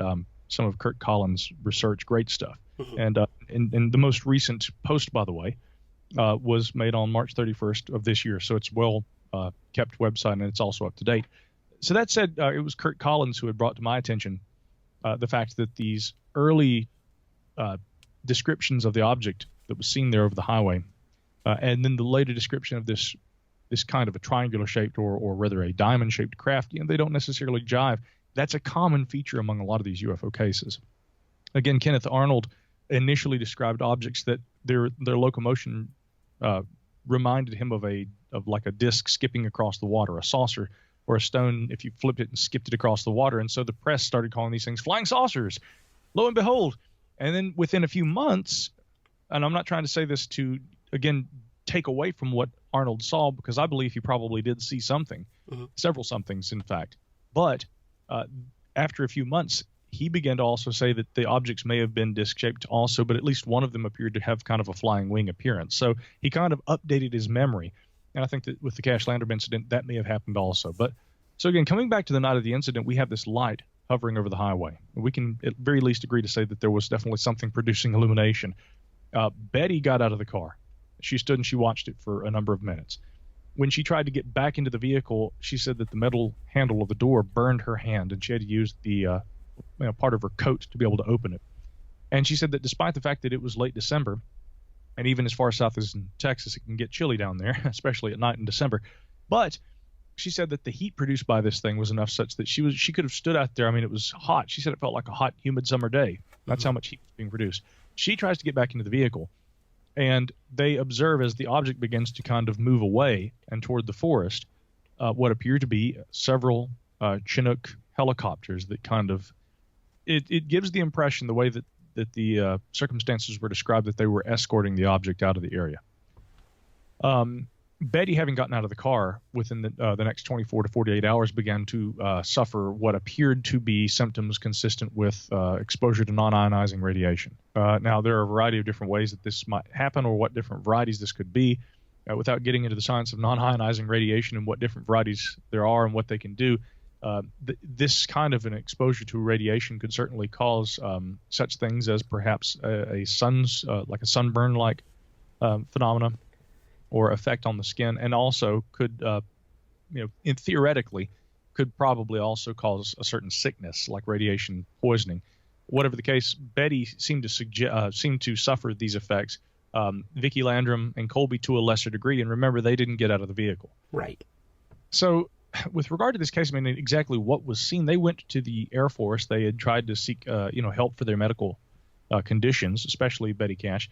some of Kurt Collins' research. Great stuff. Mm-hmm. And the most recent post, by the way, was made on March 31st of this year. So it's well kept website, and it's also up to date. So that said, it was Kurt Collins who had brought to my attention the fact that these early descriptions of the object that was seen there over the highway, and then the later description of this kind of a triangular shaped or rather a diamond shaped craft, they don't necessarily jive. That's a common feature among a lot of these UFO cases. Again, Kenneth Arnold initially described objects that their locomotion reminded him of like a disc skipping across the water, a saucer or a stone if you flipped it and skipped it across the water. And so the press started calling these things flying saucers. Lo and behold. And then within a few months, and I'm not trying to say this to, again, take away from what Arnold saw, because I believe he probably did see something, several somethings, in fact. But after a few months, he began to also say that the objects may have been disc-shaped also, but at least one of them appeared to have kind of a flying wing appearance. So he kind of updated his memory. And I think that with the Cash Landrum incident, that may have happened also. But so again, coming back to the night of the incident, we have this light hovering over the highway. We can at very least agree to say that there was definitely something producing illumination. Betty got out of the car. She stood and she watched it for a number of minutes. When she tried to get back into the vehicle, she said that the metal handle of the door burned her hand, and she had to use the part of her coat to be able to open it. And she said that despite the fact that it was late December, and even as far south as in Texas, it can get chilly down there, especially at night in December. But she said that the heat produced by this thing was enough such that she could have stood out there. I mean, it was hot. She said it felt like a hot, humid summer day. That's how much heat was being produced. She tries to get back into the vehicle, and they observe as the object begins to kind of move away and toward the forest, what appear to be several Chinook helicopters that kind of it gives the impression, the way that the circumstances were described, that they were escorting the object out of the area. Betty, having gotten out of the car within the next 24 to 48 hours, began to suffer what appeared to be symptoms consistent with exposure to non-ionizing radiation. Now, there are a variety of different ways that this might happen, or what different varieties this could be. Without getting into the science of non-ionizing radiation and what different varieties there are and what they can do, this kind of an exposure to radiation could certainly cause such things as perhaps like a sunburn-like phenomena or effect on the skin, and also could, theoretically, could probably also cause a certain sickness like radiation poisoning. Whatever the case, Betty seemed to suffer these effects. Vicky Landrum and Colby to a lesser degree, and remember, they didn't get out of the vehicle. Right. So, with regard to this case, I mean, exactly what was seen, they went to the Air Force. They had tried to seek, help for their medical conditions, especially Betty Cash.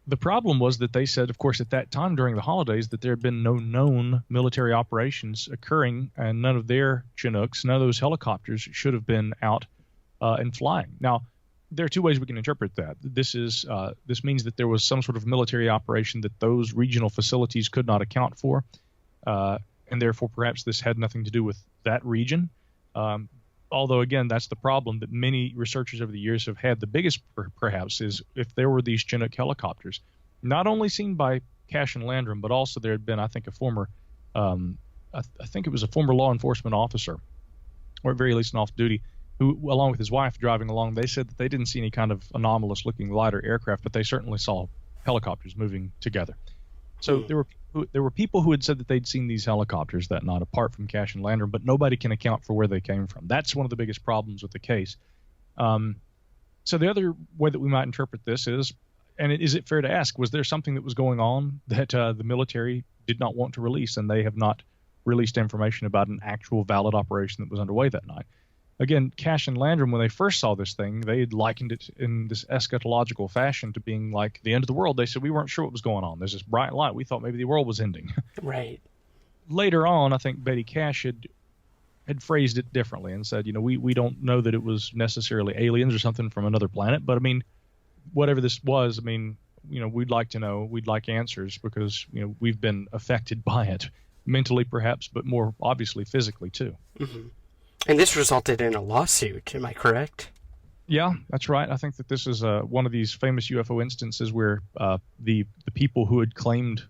The problem was that they said, of course, at that time during the holidays, that there had been no known military operations occurring, and none of their Chinooks, none of those helicopters should have been out and flying. Now, there are two ways we can interpret that. This means that there was some sort of military operation that those regional facilities could not account for, and therefore perhaps this had nothing to do with that region. Although, again, that's the problem that many researchers over the years have had. The biggest, perhaps, is if there were these Chinook helicopters, not only seen by Cash and Landrum, but also there had been, I think, a former law enforcement officer, or at very least an off-duty, who, along with his wife driving along, they said that they didn't see any kind of anomalous-looking lighter aircraft, but they certainly saw helicopters moving together. So there were people who had said that they'd seen these helicopters that night, apart from Cash and Landrum, but nobody can account for where they came from. That's one of the biggest problems with the case. So the other way that we might interpret this is, and is it fair to ask, was there something that was going on that the military did not want to release, and they have not released information about an actual valid operation that was underway that night? Again, Cash and Landrum, when they first saw this thing, they had likened it in this eschatological fashion to being like the end of the world. They said, we weren't sure what was going on. There's this bright light. We thought maybe the world was ending. Right. Later on, I think Betty Cash had phrased it differently and said, we don't know that it was necessarily aliens or something from another planet. But, I mean, whatever this was, I mean, we'd like to know. We'd like answers because, we've been affected by it, mentally perhaps, but more obviously physically too. Mm-hmm. And this resulted in a lawsuit, am I correct? Yeah, that's right. I think that this is one of these famous UFO instances where the people who had claimed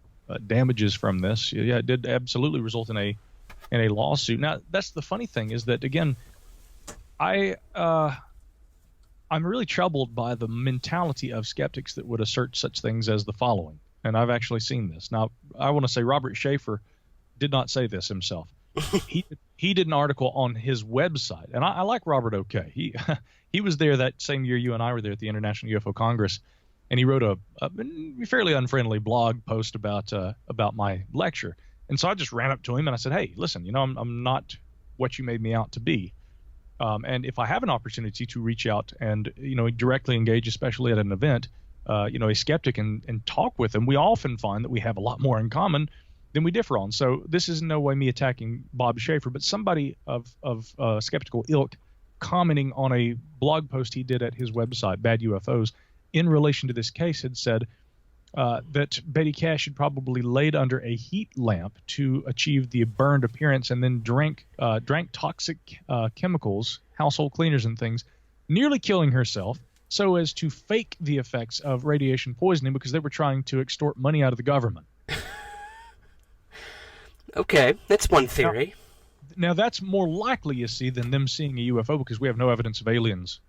damages from this, it did absolutely result in a lawsuit. Now, that's the funny thing is that, again, I'm really troubled by the mentality of skeptics that would assert such things as the following. And I've actually seen this. Now, I want to say Robert Schaefer did not say this himself. he did an article on his website, and I like Robert OK. He was there that same year you and I were there at the International UFO Congress, and he wrote a fairly unfriendly blog post about my lecture. And so I just ran up to him and I said, hey, listen, I'm not what you made me out to be. And if I have an opportunity to reach out and, directly engage, especially at an event, a skeptic and talk with them, we often find that we have a lot more in common than we differ on. So this is in no way me attacking Bob Schaefer, but somebody of skeptical ilk commenting on a blog post he did at his website, Bad UFOs, in relation to this case had said that Betty Cash had probably laid under a heat lamp to achieve the burned appearance and then drank toxic chemicals, household cleaners and things, nearly killing herself so as to fake the effects of radiation poisoning because they were trying to extort money out of the government. Okay, that's one theory. Now that's more likely, you see, than them seeing a UFO because we have no evidence of aliens.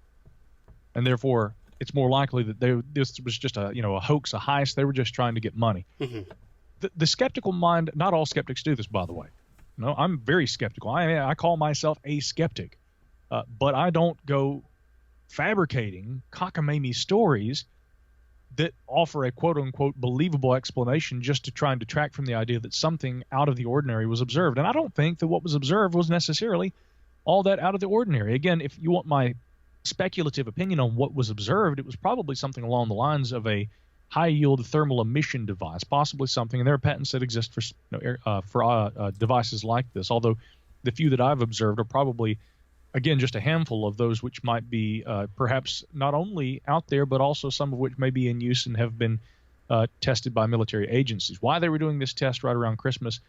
And therefore, it's more likely that this was just a hoax, a heist. They were just trying to get money. Mm-hmm. The skeptical mind, not all skeptics do this, by the way. No, I'm very skeptical. I call myself a skeptic. But I don't go fabricating cockamamie stories that offer a quote-unquote believable explanation just to try and detract from the idea that something out of the ordinary was observed. And I don't think that what was observed was necessarily all that out of the ordinary. Again, if you want my speculative opinion on what was observed, it was probably something along the lines of a high-yield thermal emission device, possibly something, and there are patents that exist for devices like this, although the few that I've observed are probably, again, just a handful of those which might be perhaps not only out there, but also some of which may be in use and have been tested by military agencies. Why they were doing this test right around Christmas,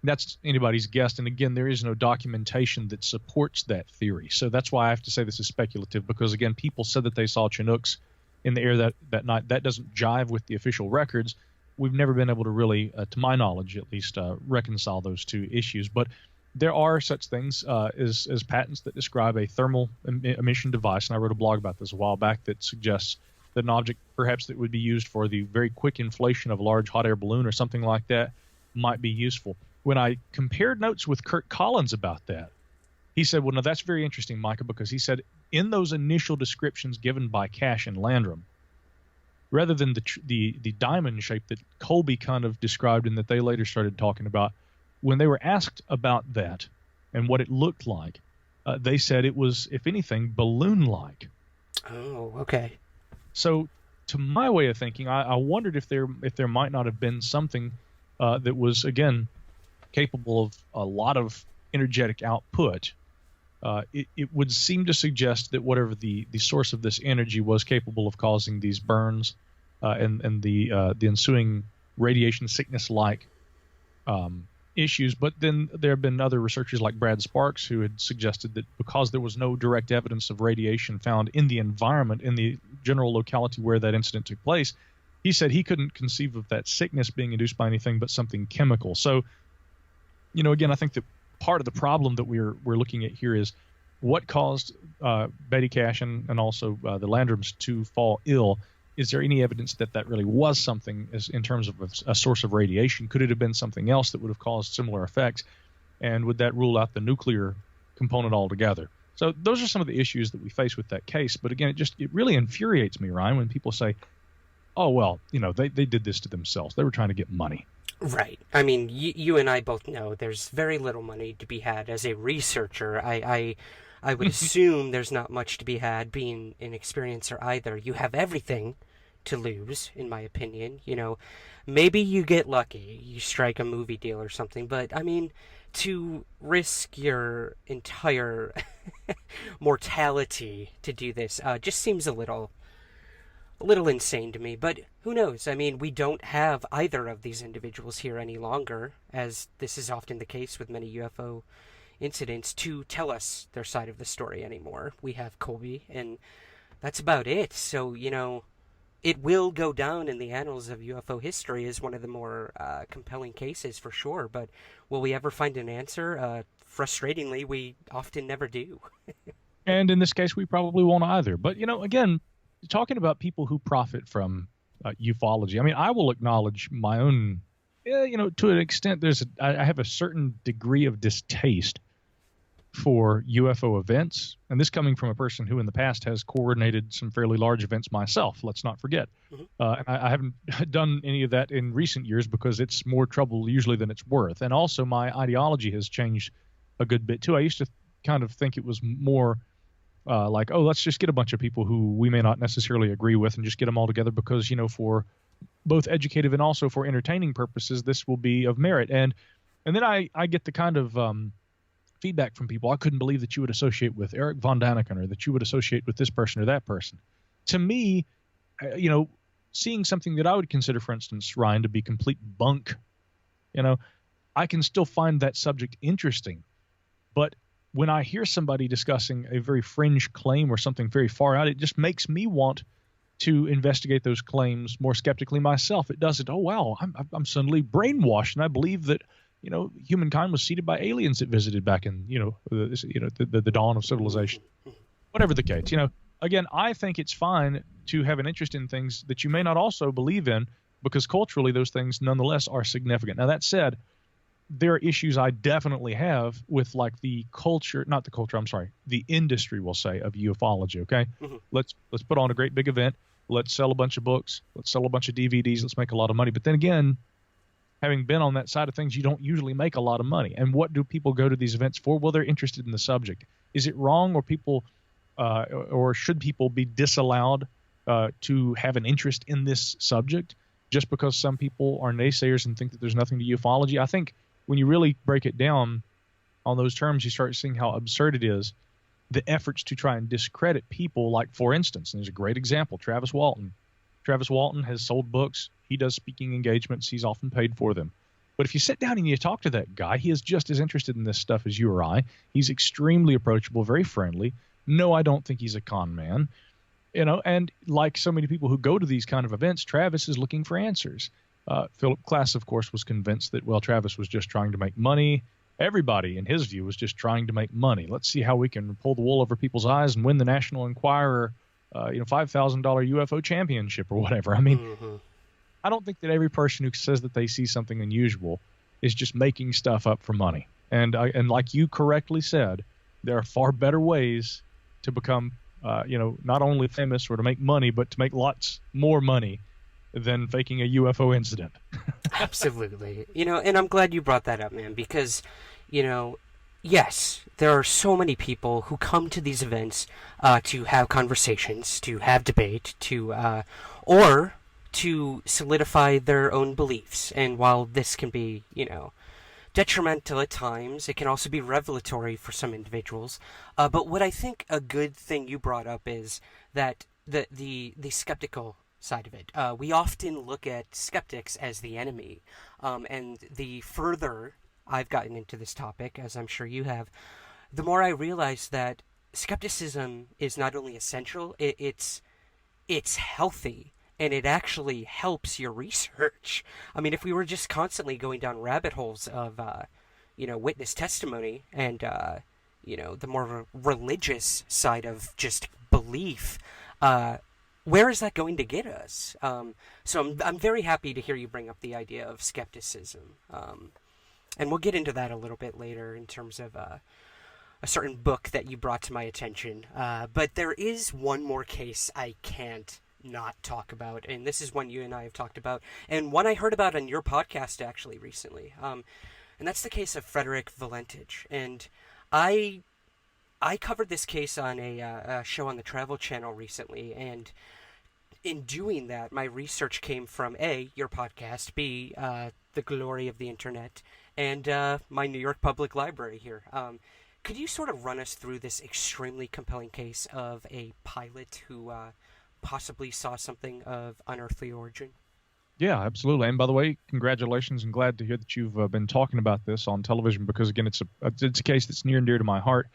that's anybody's guess. And again, there is no documentation that supports that theory. So that's why I have to say this is speculative, because again, people said that they saw Chinooks in the air that night. That doesn't jive with the official records. We've never been able to really, to my knowledge at least, reconcile those two issues. But there are such things as patents that describe a thermal emission device, and I wrote a blog about this a while back that suggests that an object perhaps that would be used for the very quick inflation of a large hot air balloon or something like that might be useful. When I compared notes with Kurt Collins about that, he said, well, no, that's very interesting, Micah, because he said in those initial descriptions given by Cash and Landrum, rather than the diamond shape that Colby kind of described and that they later started talking about, when they were asked about that and what it looked like, they said it was, if anything, balloon-like. Oh, okay. So to my way of thinking, I wondered if there might not have been something that was, again, capable of a lot of energetic output. It would seem to suggest that whatever the source of this energy was capable of causing these burns and the ensuing radiation sickness-like issues. But then there have been other researchers like Brad Sparks who had suggested that because there was no direct evidence of radiation found in the environment, in the general locality where that incident took place, he said he couldn't conceive of that sickness being induced by anything but something chemical. So, again, I think that part of the problem that we're looking at here is what caused Betty Cash and also the Landrums to fall ill. Is there any evidence that really was something in terms of a source of radiation? Could it have been something else that would have caused similar effects? And would that rule out the nuclear component altogether? So those are some of the issues that we face with that case. But again, it really infuriates me, Ryan, when people say, oh, well, they did this to themselves. They were trying to get money. Right. I mean, you and I both know there's very little money to be had as a researcher. I would assume there's not much to be had being an experiencer either. You have everything to lose, in my opinion. Maybe you get lucky, you strike a movie deal or something, but I mean, to risk your entire mortality to do this just seems a little insane to me. But who knows? I mean, we don't have either of these individuals here any longer, as this is often the case with many UFO incidents, to tell us their side of the story anymore. We have Colby, and that's about it. So, it will go down in the annals of UFO history as one of the more compelling cases for sure, but will we ever find an answer? Frustratingly, we often never do. And in this case, we probably won't either. But, again, talking about people who profit from ufology, I mean, I will acknowledge my own Yeah, to an extent, I have a certain degree of distaste for UFO events, and this coming from a person who in the past has coordinated some fairly large events myself, let's not forget. And I haven't done any of that in recent years because it's more trouble usually than it's worth. And also my ideology has changed a good bit too. I used to kind of think it was more like, oh, let's just get a bunch of people who we may not necessarily agree with and just get them all together because, for both educative and also for entertaining purposes, this will be of merit. And then I get the kind of feedback from people. I couldn't believe that you would associate with Eric von Daniken or that you would associate with this person or that person. To me, seeing something that I would consider, for instance, Ryan, to be complete bunk, I can still find that subject interesting. But when I hear somebody discussing a very fringe claim or something very far out, it just makes me want to investigate those claims more skeptically myself. It doesn't, oh, wow, I'm suddenly brainwashed and I believe that humankind was seeded by aliens that visited back in, the dawn of civilization. Whatever the case, again, I think it's fine to have an interest in things that you may not also believe in because culturally those things nonetheless are significant. Now, that said, there are issues I definitely have with like the industry, we'll say, of ufology, okay? Let's put on a great big event. Let's sell a bunch of books. Let's sell a bunch of DVDs. Let's make a lot of money. But then again, having been on that side of things, you don't usually make a lot of money. And what do people go to these events for? Well, they're interested in the subject. Is it wrong or should people be disallowed to have an interest in this subject just because some people are naysayers and think that there's nothing to ufology? I think when you really break it down on those terms, you start seeing how absurd it is, the efforts to try and discredit people. Like, for instance, and there's a great example, Travis Walton. Travis Walton has sold books. He does speaking engagements. He's often paid for them. But if you sit down and you talk to that guy, he is just as interested in this stuff as you or I. He's extremely approachable, very friendly. No, I don't think he's a con man. And like so many people who go to these kind of events, Travis is looking for answers. Philip Klass, of course, was convinced that, well, Travis was just trying to make money. Everybody, in his view, was just trying to make money. Let's see how we can pull the wool over people's eyes and win the National Enquirer, $5,000 UFO championship or whatever. I mean, I don't think that every person who says that they see something unusual is just making stuff up for money. And like you correctly said, there are far better ways to become, not only famous or to make money, but to make lots more money than faking a UFO incident. Absolutely. And I'm glad you brought that up, man, because, yes, there are so many people who come to these events to have conversations, to have debate, or to solidify their own beliefs. And while this can be, detrimental at times, it can also be revelatory for some individuals. But what I think a good thing you brought up is that the skeptical side of it. We often look at skeptics as the enemy. And the further I've gotten into this topic, as I'm sure you have, the more I realize that skepticism is not only essential, it's healthy, and it actually helps your research. I mean, if we were just constantly going down rabbit holes of, witness testimony and, the more religious side of just belief, where is that going to get us? So I'm very happy to hear you bring up the idea of skepticism. And we'll get into that a little bit later in terms of a certain book that you brought to my attention. But there is one more case I can't not talk about, and this is one you and I have talked about, and one I heard about on your podcast actually recently. And that's the case of Frederick Valentich. And I covered this case on a show on the Travel Channel recently, and in doing that, my research came from A, your podcast, B, the glory of the internet, and my New York Public Library here. Could you sort of run us through this extremely compelling case of a pilot who possibly saw something of unearthly origin? Yeah, absolutely. And by the way, congratulations, and glad to hear that you've been talking about this on television because, again, it's a case that's near and dear to my heart.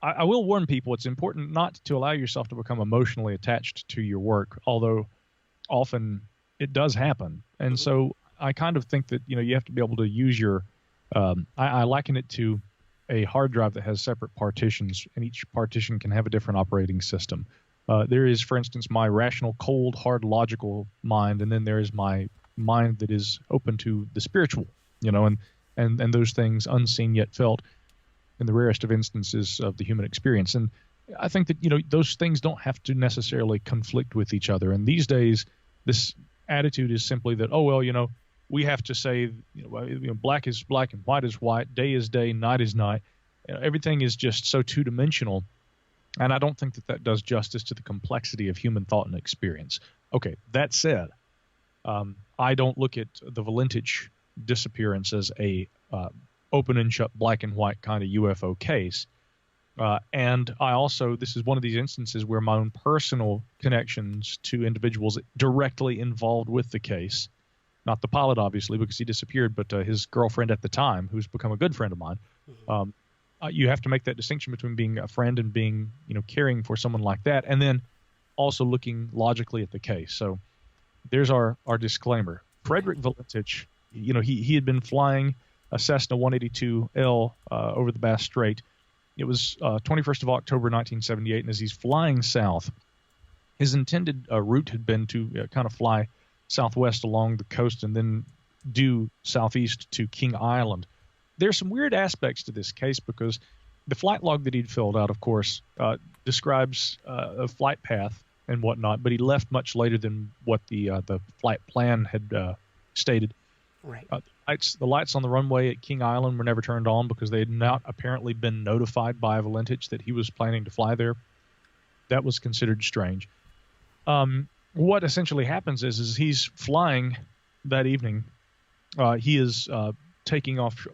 I will warn people, it's important not to allow yourself to become emotionally attached to your work, although often it does happen. And so I kind of think that, you have to be able to use your I liken it to a hard drive that has separate partitions, and each partition can have a different operating system. There is, for instance, my rational, cold, hard, logical mind, and then there is my mind that is open to the spiritual, and those things unseen yet felt in the rarest of instances of the human experience. And I think that, those things don't have to necessarily conflict with each other. And these days, this attitude is simply that, we have to say, black is black and white is white, day is day, night is night. Everything is just so two-dimensional. And I don't think that does justice to the complexity of human thought and experience. Okay, that said, I don't look at the Valentich disappearance as a open and shut black and white kind of UFO case. And I also, this is one of these instances where my own personal connections to individuals directly involved with the case, not the pilot, obviously, because he disappeared, but his girlfriend at the time, who's become a good friend of mine. You have to make that distinction between being a friend and being, caring for someone like that, and then also looking logically at the case. So there's our disclaimer. Frederick Valentich, he had been flying a Cessna 182L over the Bass Strait. It was 21st of October 1978, and as he's flying south, his intended route had been to kind of fly southwest along the coast and then due southeast to King Island. There's some weird aspects to this case because the flight log that he'd filled out, of course, describes a flight path and whatnot, but he left much later than what the flight plan had stated. Right. The lights on the runway at King Island were never turned on because they had not apparently been notified by Valentich that he was planning to fly there. That was considered strange. What essentially happens is he's flying that evening. He is taking off,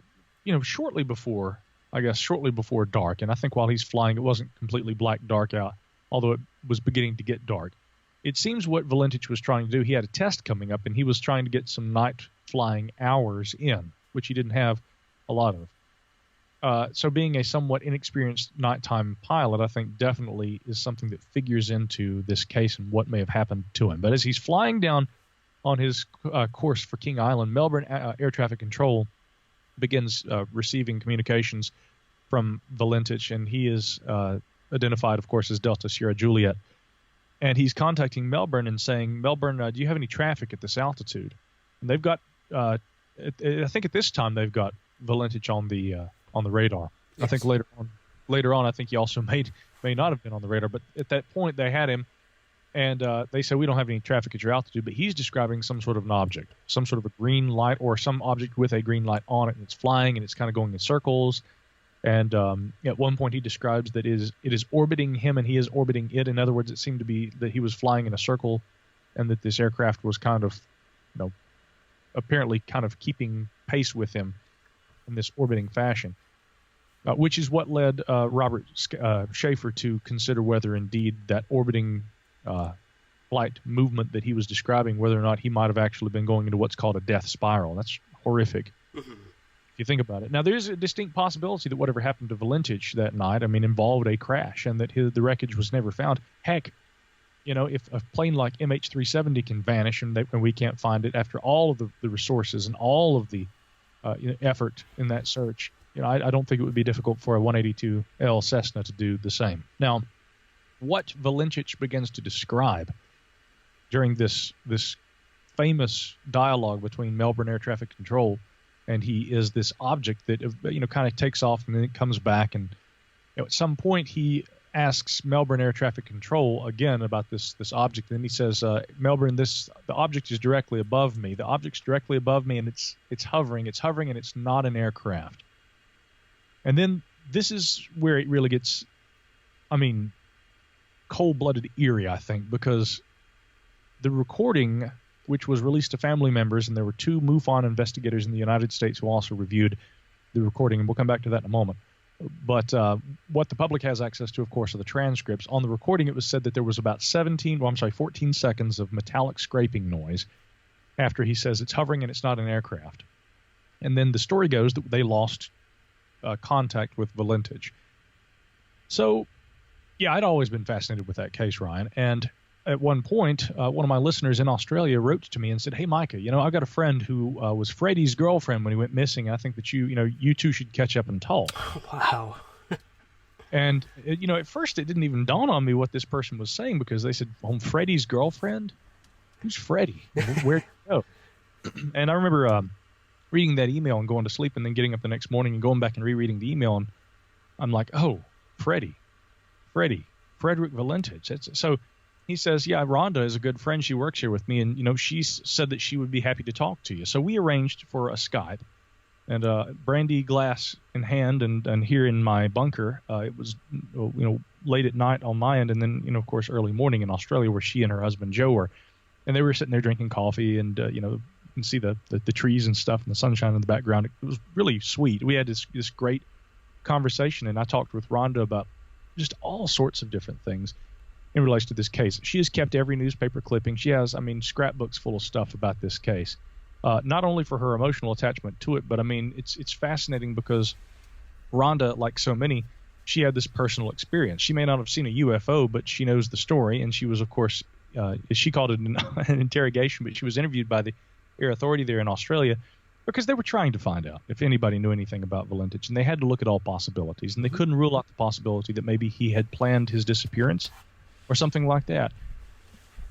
shortly before dark. And I think while he's flying, it wasn't completely black dark out, although it was beginning to get dark. It seems what Valentich was trying to do, he had a test coming up, and he was trying to get some night flying hours in, which he didn't have a lot of. So being a somewhat inexperienced nighttime pilot, I think definitely is something that figures into this case and what may have happened to him. But as he's flying down on his course for King Island, Melbourne Air Traffic Control begins receiving communications from Valentich, and he is identified, of course, as Delta Sierra Juliet. And he's contacting Melbourne and saying, Melbourne, do you have any traffic at this altitude? And they've got, I think at this time they've got Valentich on the radar. Yes. I think later on, I think he also may not have been on the radar, but at that point they had him, and they said, we don't have any traffic at your altitude, but he's describing some sort of an object, some sort of a green light or some object with a green light on it, and it's flying and it's kind of going in circles. And at one point he describes that it is orbiting him and he is orbiting it. In other words, it seemed to be that he was flying in a circle and that this aircraft was kind of, apparently kind of keeping pace with him in this orbiting fashion, which is what led Robert Schaefer to consider whether indeed that orbiting flight movement that he was describing, whether or not he might have actually been going into what's called a death spiral. That's horrific. Mm-hmm. If you think about it. Now, there's a distinct possibility that whatever happened to Valentich that night, involved a crash and that the wreckage was never found. Heck, if a plane like MH370 can vanish and we can't find it after all of the resources and all of the effort in that search, I don't think it would be difficult for a 182L Cessna to do the same. Now, what Valentich begins to describe during this famous dialogue between Melbourne Air Traffic Control and he is this object that kind of takes off and then it comes back, and at some point he asks Melbourne Air Traffic Control again about this object, and then he says, Melbourne, the object is directly above me. The object's directly above me, and it's hovering, and it's not an aircraft. And then this is where it really gets, cold-blooded eerie, I think, because the recording, which was released to family members, and there were 2 MUFON investigators in the United States who also reviewed the recording, and we'll come back to that in a moment. But what the public has access to, of course, are the transcripts. On the recording, it was said that there was about 14 seconds of metallic scraping noise after he says it's hovering and it's not an aircraft. And then the story goes that they lost contact with Valentich. So, yeah, I'd always been fascinated with that case, Ryan, and at one point, one of my listeners in Australia wrote to me and said, "Hey, Micah, I've got a friend who was Freddie's girlfriend when he went missing. I think that you two should catch up and talk." Wow. And at first it didn't even dawn on me what this person was saying, because they said, "Oh, Freddie's girlfriend? Who's Freddie? Where'd he go?" And I remember reading that email and going to sleep and then getting up the next morning and going back and rereading the email. And I'm like, oh, Frederick Valentich. So he says, yeah, Rhonda is a good friend. She works here with me. And, she said that she would be happy to talk to you. So we arranged for a Skype. And brandy glass in hand, and here in my bunker, it was late at night on my end, and then of course early morning in Australia, where she and her husband Joe were, and they were sitting there drinking coffee, and you can see the trees and stuff and the sunshine in the background. It was really sweet. We had this great conversation, and I talked with Rhonda about just all sorts of different things in relation to this case. She has kept every newspaper clipping. She has, scrapbooks full of stuff about this case. Not only for her emotional attachment to it, but it's fascinating because Rhonda, like so many, she had this personal experience. She may not have seen a UFO, but she knows the story, and she was, of course, she called it an interrogation, but she was interviewed by the air authority there in Australia because they were trying to find out if anybody knew anything about Valentich, and they had to look at all possibilities, and they couldn't rule out the possibility that maybe he had planned his disappearance or something like that.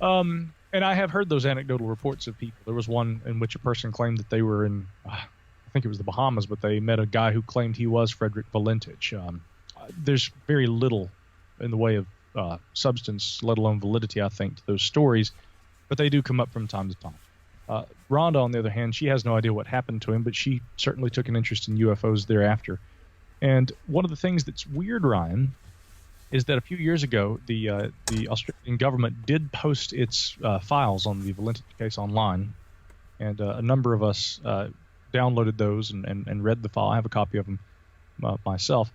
And I have heard those anecdotal reports of people. There was one in which a person claimed that they were in, I think it was the Bahamas, but they met a guy who claimed he was Frederick Valentich. There's very little in the way of substance, let alone validity, I think, to those stories, but they do come up from time to time. Rhonda, on the other hand, she has no idea what happened to him, but she certainly took an interest in UFOs thereafter. And one of the things that's weird, Ryan, is that a few years ago, the Australian government did post its files on the Valentich case online, and a number of us downloaded those and read the file. I have a copy of them myself.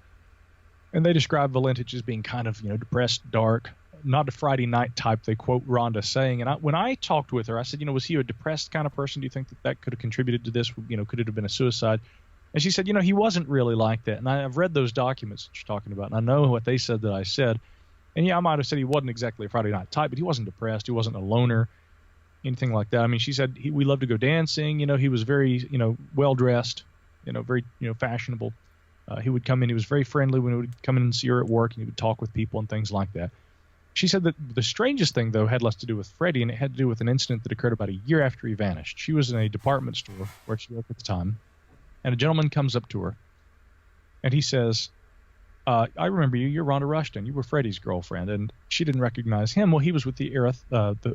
And they described Valentich as being kind of, depressed, dark, not a Friday night type, they quote Rhonda saying. And when I talked with her, I said, was he a depressed kind of person? Do you think that could have contributed to this? Could it have been a suicide? And she said, he wasn't really like that. And I've read those documents that you're talking about, and I know what they said that I said. And yeah, I might have said he wasn't exactly a Friday night type, but he wasn't depressed. He wasn't a loner, anything like that. She said we loved to go dancing. He was very, well-dressed, very, fashionable. He would come in. He was very friendly when he would come in and see her at work, and he would talk with people and things like that. She said that the strangest thing, though, had less to do with Freddie, and it had to do with an incident that occurred about a year after he vanished. She was in a department store where she worked at the time. And a gentleman comes up to her, and he says, I remember you. You're Rhonda Rushton. You were Freddie's girlfriend. And she didn't recognize him. Well, he was with the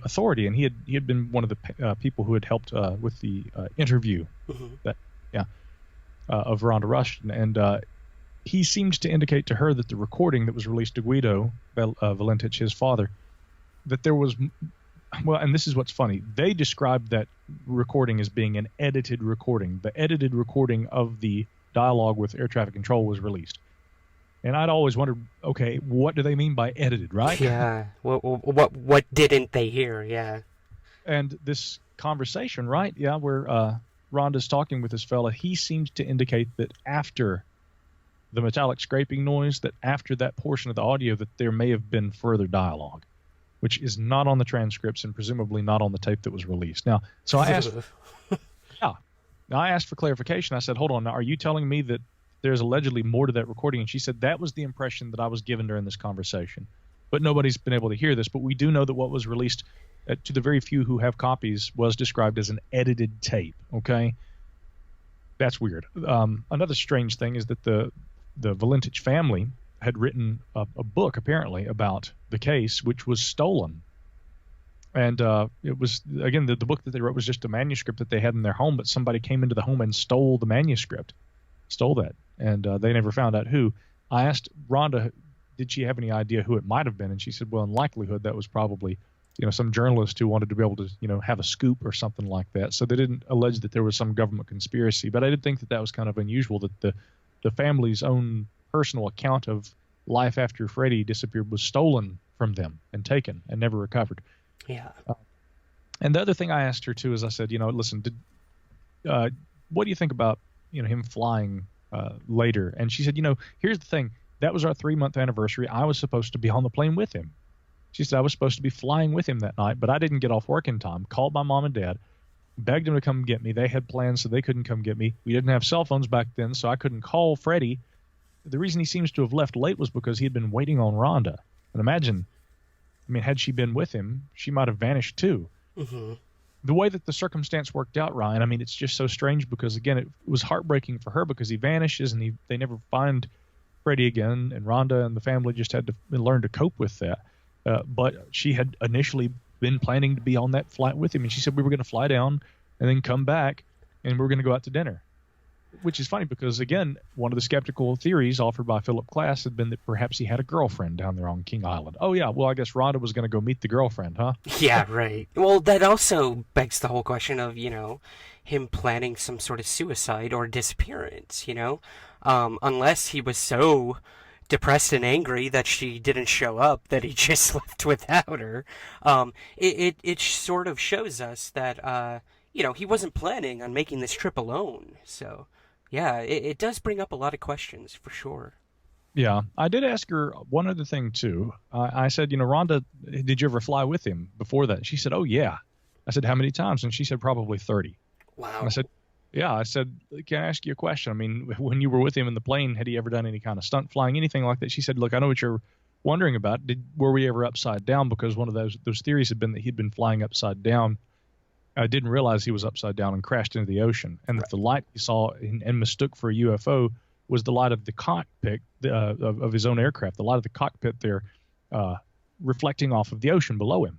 authority, and he had been one of the people who had helped with the interview of Rhonda Rushton. And he seemed to indicate to her that the recording that was released to Guido Valentich, his father, that there was – well, and this is what's funny. They described that recording as being an edited recording. The edited recording of the dialogue with air traffic control was released. And I'd always wondered, okay, what do they mean by edited, right? Yeah. What didn't they hear? Yeah. And this conversation, right? Yeah, where Rhonda's talking with this fella, he seems to indicate that after the metallic scraping noise, that after that portion of the audio, that there may have been further dialogue, which is not on the transcripts and presumably not on the tape that was released. Now, so I asked, I asked for clarification. I said, hold on, now, are you telling me that there's allegedly more to that recording? And she said, that was the impression that I was given during this conversation. But nobody's been able to hear this. But we do know that what was released to the very few who have copies was described as an edited tape. Okay. That's weird. Another strange thing is that the Valentich family had written a book apparently about the case, which was stolen. And it was, again, the book that they wrote was just a manuscript that they had in their home, but somebody came into the home and stole the manuscript, stole that. And they never found out who. I asked Rhonda, did she have any idea who it might have been? And she said, well, in likelihood, that was probably, some journalist who wanted to be able to, have a scoop or something like that. So they didn't allege that there was some government conspiracy. But I did think that that was kind of unusual, that the family's own personal account of life after Freddie disappeared was stolen from them and taken and never recovered. Yeah. And the other thing I asked her too is I said, listen, what do you think about, him flying later? And she said, here's the thing. That was our 3-month anniversary. I was supposed to be on the plane with him. She said, I was supposed to be flying with him that night, but I didn't get off work in time. Called my mom and dad, begged them to come get me. They had plans, so they couldn't come get me. We didn't have cell phones back then, so I couldn't call Freddie. The reason he seems to have left late was because he had been waiting on Rhonda. And imagine, had she been with him, she might have vanished too. Mm-hmm. the way that the circumstance worked out, Ryan, I mean, it's just so strange because, again, it was heartbreaking for her because he vanishes and they never find Freddie again, and Rhonda and the family just had to learn to cope with that. But she had initially been planning to be on that flight with him, and she said we were going to fly down and then come back, and we were going to go out to dinner. Which is funny because, again, one of the skeptical theories offered by Philip Glass had been that perhaps he had a girlfriend down there on King Island. Oh, yeah, well, I guess Rhonda was going to go meet the girlfriend, huh? Yeah, right. Well, that also begs the whole question of, him planning some sort of suicide or disappearance, unless he was so depressed and angry that she didn't show up that he just left without her. It sort of shows us that, he wasn't planning on making this trip alone, so... Yeah, it does bring up a lot of questions, for sure. Yeah, I did ask her one other thing, too. I said, Rhonda, did you ever fly with him before that? She said, oh, yeah. I said, how many times? And she said, probably 30. Wow. And I said, yeah. I said, can I ask you a question? I mean, when you were with him in the plane, had he ever done any kind of stunt flying, anything like that? She said, look, I know what you're wondering about. Were we ever upside down? Because one of those theories had been that he'd been flying upside down. I didn't realize he was upside down and crashed into the ocean, and that the light he saw and mistook for a UFO was the light of the cockpit of his own aircraft, the light of the cockpit there reflecting off of the ocean below him.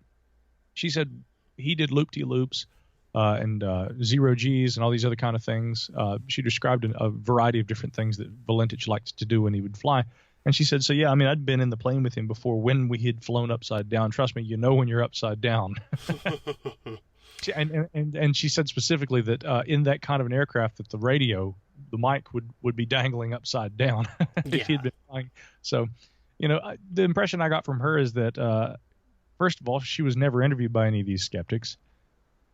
She said he did loop-de-loops and zero Gs and all these other kind of things. She described a variety of different things that Valentich liked to do when he would fly. And she said, so, yeah, I mean, I'd been in the plane with him before when we had flown upside down. Trust me, you know when you're upside down. And she said specifically that in that kind of an aircraft that the radio, the mic would be dangling upside down if he'd been flying. So, the impression I got from her is that, first of all, she was never interviewed by any of these skeptics,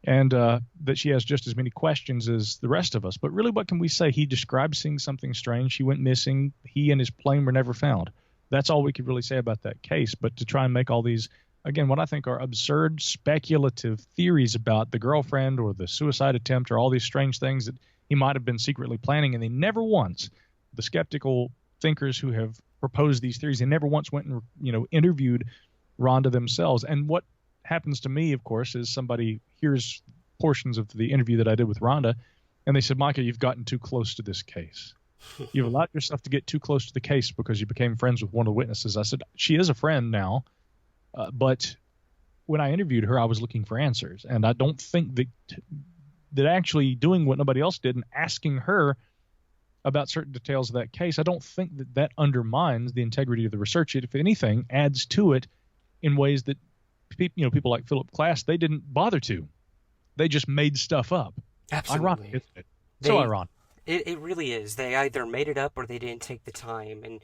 and that she has just as many questions as the rest of us. But really, what can we say? He described seeing something strange. She went missing. He and his plane were never found. That's all we could really say about that case. But to try and make all these, again, what I think are absurd speculative theories about the girlfriend or the suicide attempt or all these strange things that he might have been secretly planning, and they never once, the skeptical thinkers who have proposed these theories, they never once went and interviewed Rhonda themselves. And what happens to me, of course, is somebody hears portions of the interview that I did with Rhonda, and they said, Micah, you've gotten too close to this case. You've allowed yourself to get too close to the case because you became friends with one of the witnesses. I said, she is a friend now. But when I interviewed her, I was looking for answers. And I don't think that actually doing what nobody else did and asking her about certain details of that case, I don't think that undermines the integrity of the research. It, if anything, adds to it in ways that people like Philip Glass, they didn't bother to. They just made stuff up. Absolutely. Ironic, isn't it? So ironic. It really is. They either made it up or they didn't take the time. And,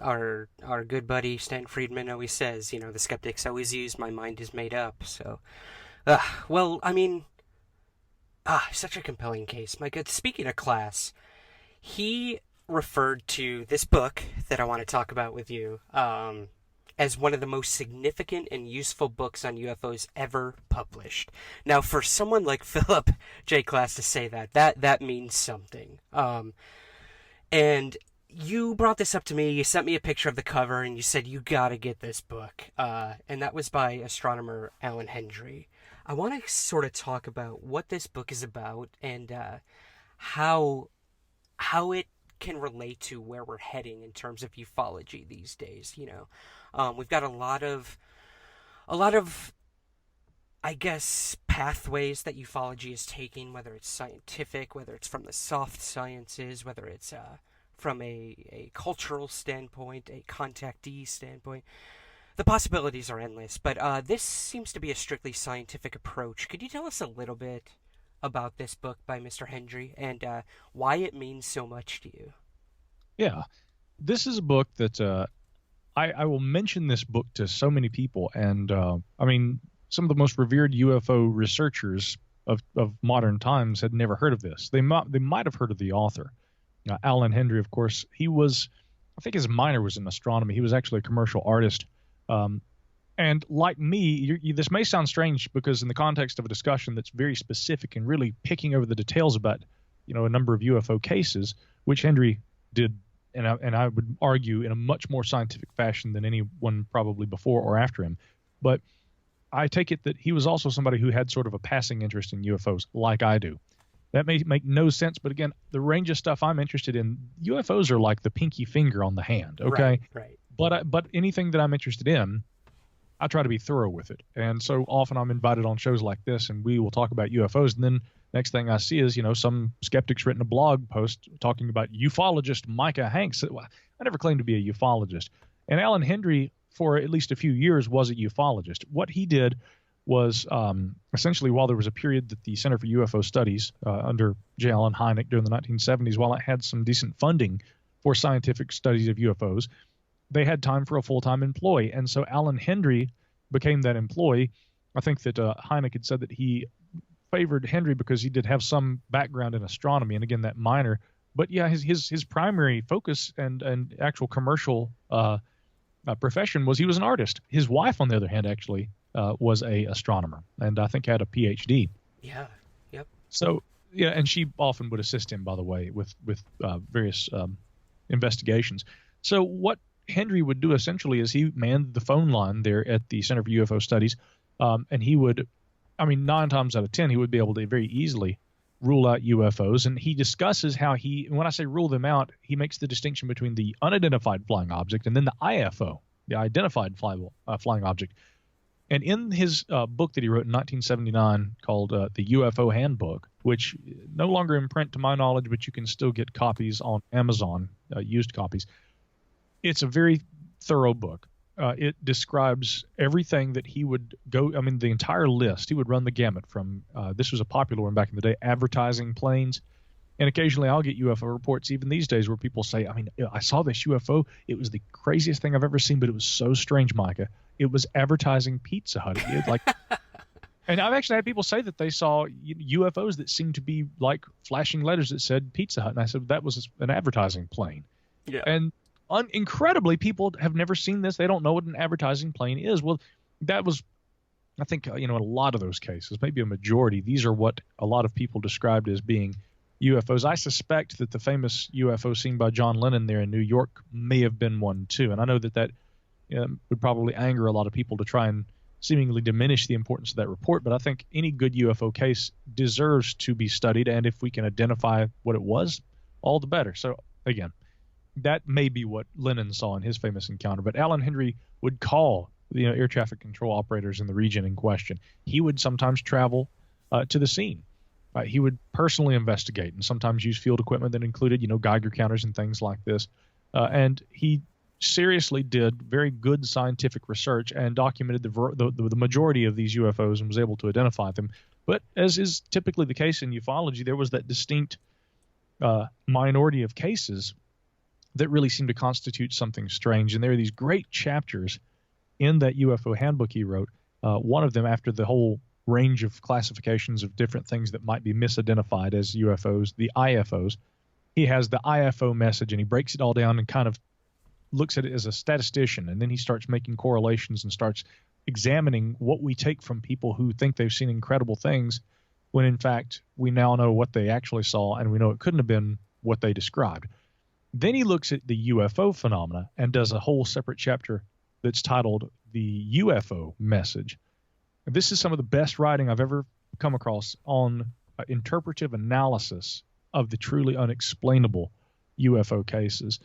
our good buddy Stan Friedman always says, the skeptics always use my mind is made up. So, well, I mean, such a compelling case. My God, speaking of Glass, he referred to this book that I want to talk about with you as one of the most significant and useful books on UFOs ever published. Now, for someone like Philip J. Glass to say that means something. And you brought this up to me, you sent me a picture of the cover, and you said, you gotta get this book. And that was by astronomer Allan Hendry. I want to sort of talk about what this book is about and how it can relate to where we're heading in terms of ufology these days. We've got a lot of, I guess, pathways that ufology is taking, whether it's scientific, whether it's from the soft sciences, whether it's from a cultural standpoint, a contactee standpoint. The possibilities are endless, but this seems to be a strictly scientific approach. Could you tell us a little bit about this book by Mr. Hendry and why it means so much to you? Yeah, this is a book that I will mention this book to so many people, and I mean, some of the most revered UFO researchers of modern times had never heard of this. They might have heard of the author, Allan Hendry. Of course, he was, I think his minor was in astronomy. He was actually a commercial artist. And like me, this may sound strange because in the context of a discussion that's very specific and really picking over the details about, a number of UFO cases, which Hendry did, and I would argue in a much more scientific fashion than anyone probably before or after him. But I take it that he was also somebody who had sort of a passing interest in UFOs, like I do. That may make no sense, but again, the range of stuff I'm interested in, UFOs are like the pinky finger on the hand, okay? Right. But anything that I'm interested in, I try to be thorough with it. And so often I'm invited on shows like this, and we will talk about UFOs, and then next thing I see is, some skeptic's written a blog post talking about ufologist Micah Hanks. I never claimed to be a ufologist. And Allan Hendry, for at least a few years, was a ufologist. What he did was essentially, while there was a period that the Center for UFO Studies under J. Allan Hynek during the 1970s, while it had some decent funding for scientific studies of UFOs, they had time for a full-time employee. And so Allan Hendry became that employee. I think that Hynek had said that he favored Hendry because he did have some background in astronomy, and again, that minor. But yeah, his primary focus and actual commercial profession was he was an artist. His wife, on the other hand, actually was a astronomer, and I think had a PhD. Yeah. Yep. So yeah, and she often would assist him, by the way, with various investigations. So what Hendry would do essentially is he manned the phone line there at the Center for UFO Studies, and he would, 9 times out of 10, he would be able to very easily rule out UFOs. And he discusses how when I say rule them out, he makes the distinction between the unidentified flying object and then the IFO, the identified flying object. And in his book that he wrote in 1979 called the UFO Handbook, which no longer in print to my knowledge, but you can still get copies on Amazon, used copies. It's a very thorough book. It describes everything that he would go, the entire list. He would run the gamut from, this was a popular one back in the day, advertising planes. And occasionally I'll get UFO reports even these days where people say, I saw this UFO. It was the craziest thing I've ever seen, but it was so strange, Micah. It was advertising Pizza Hut. And I've actually had people say that they saw UFOs that seemed to be like flashing letters that said Pizza Hut. And I said, that was an advertising plane. Yeah. And incredibly, people have never seen this. They don't know what an advertising plane is. Well, that was, I think, in a lot of those cases, maybe a majority, these are what a lot of people described as being UFOs. I suspect that the famous UFO seen by John Lennon there in New York may have been one too. And I know that would probably anger a lot of people to try and seemingly diminish the importance of that report. But I think any good UFO case deserves to be studied. And if we can identify what it was, all the better. So again, that may be what Lennon saw in his famous encounter. But Allan Hendry would call air traffic control operators in the region in question. He would sometimes travel to the scene. He would personally investigate and sometimes use field equipment that included, Geiger counters and things like this. And he seriously did very good scientific research and documented the majority of these UFOs and was able to identify them. But as is typically the case in ufology, there was that distinct minority of cases that really seemed to constitute something strange. And there are these great chapters in that UFO handbook he wrote. One of them, after the whole range of classifications of different things that might be misidentified as UFOs, the IFOs, he has the IFO message, and he breaks it all down and kind of looks at it as a statistician. And then he starts making correlations and starts examining what we take from people who think they've seen incredible things, when in fact we now know what they actually saw, and we know it couldn't have been what they described. Then he looks at the UFO phenomena and does a whole separate chapter that's titled The UFO Message. And this is some of the best writing I've ever come across on interpretive analysis of the truly unexplainable UFO cases,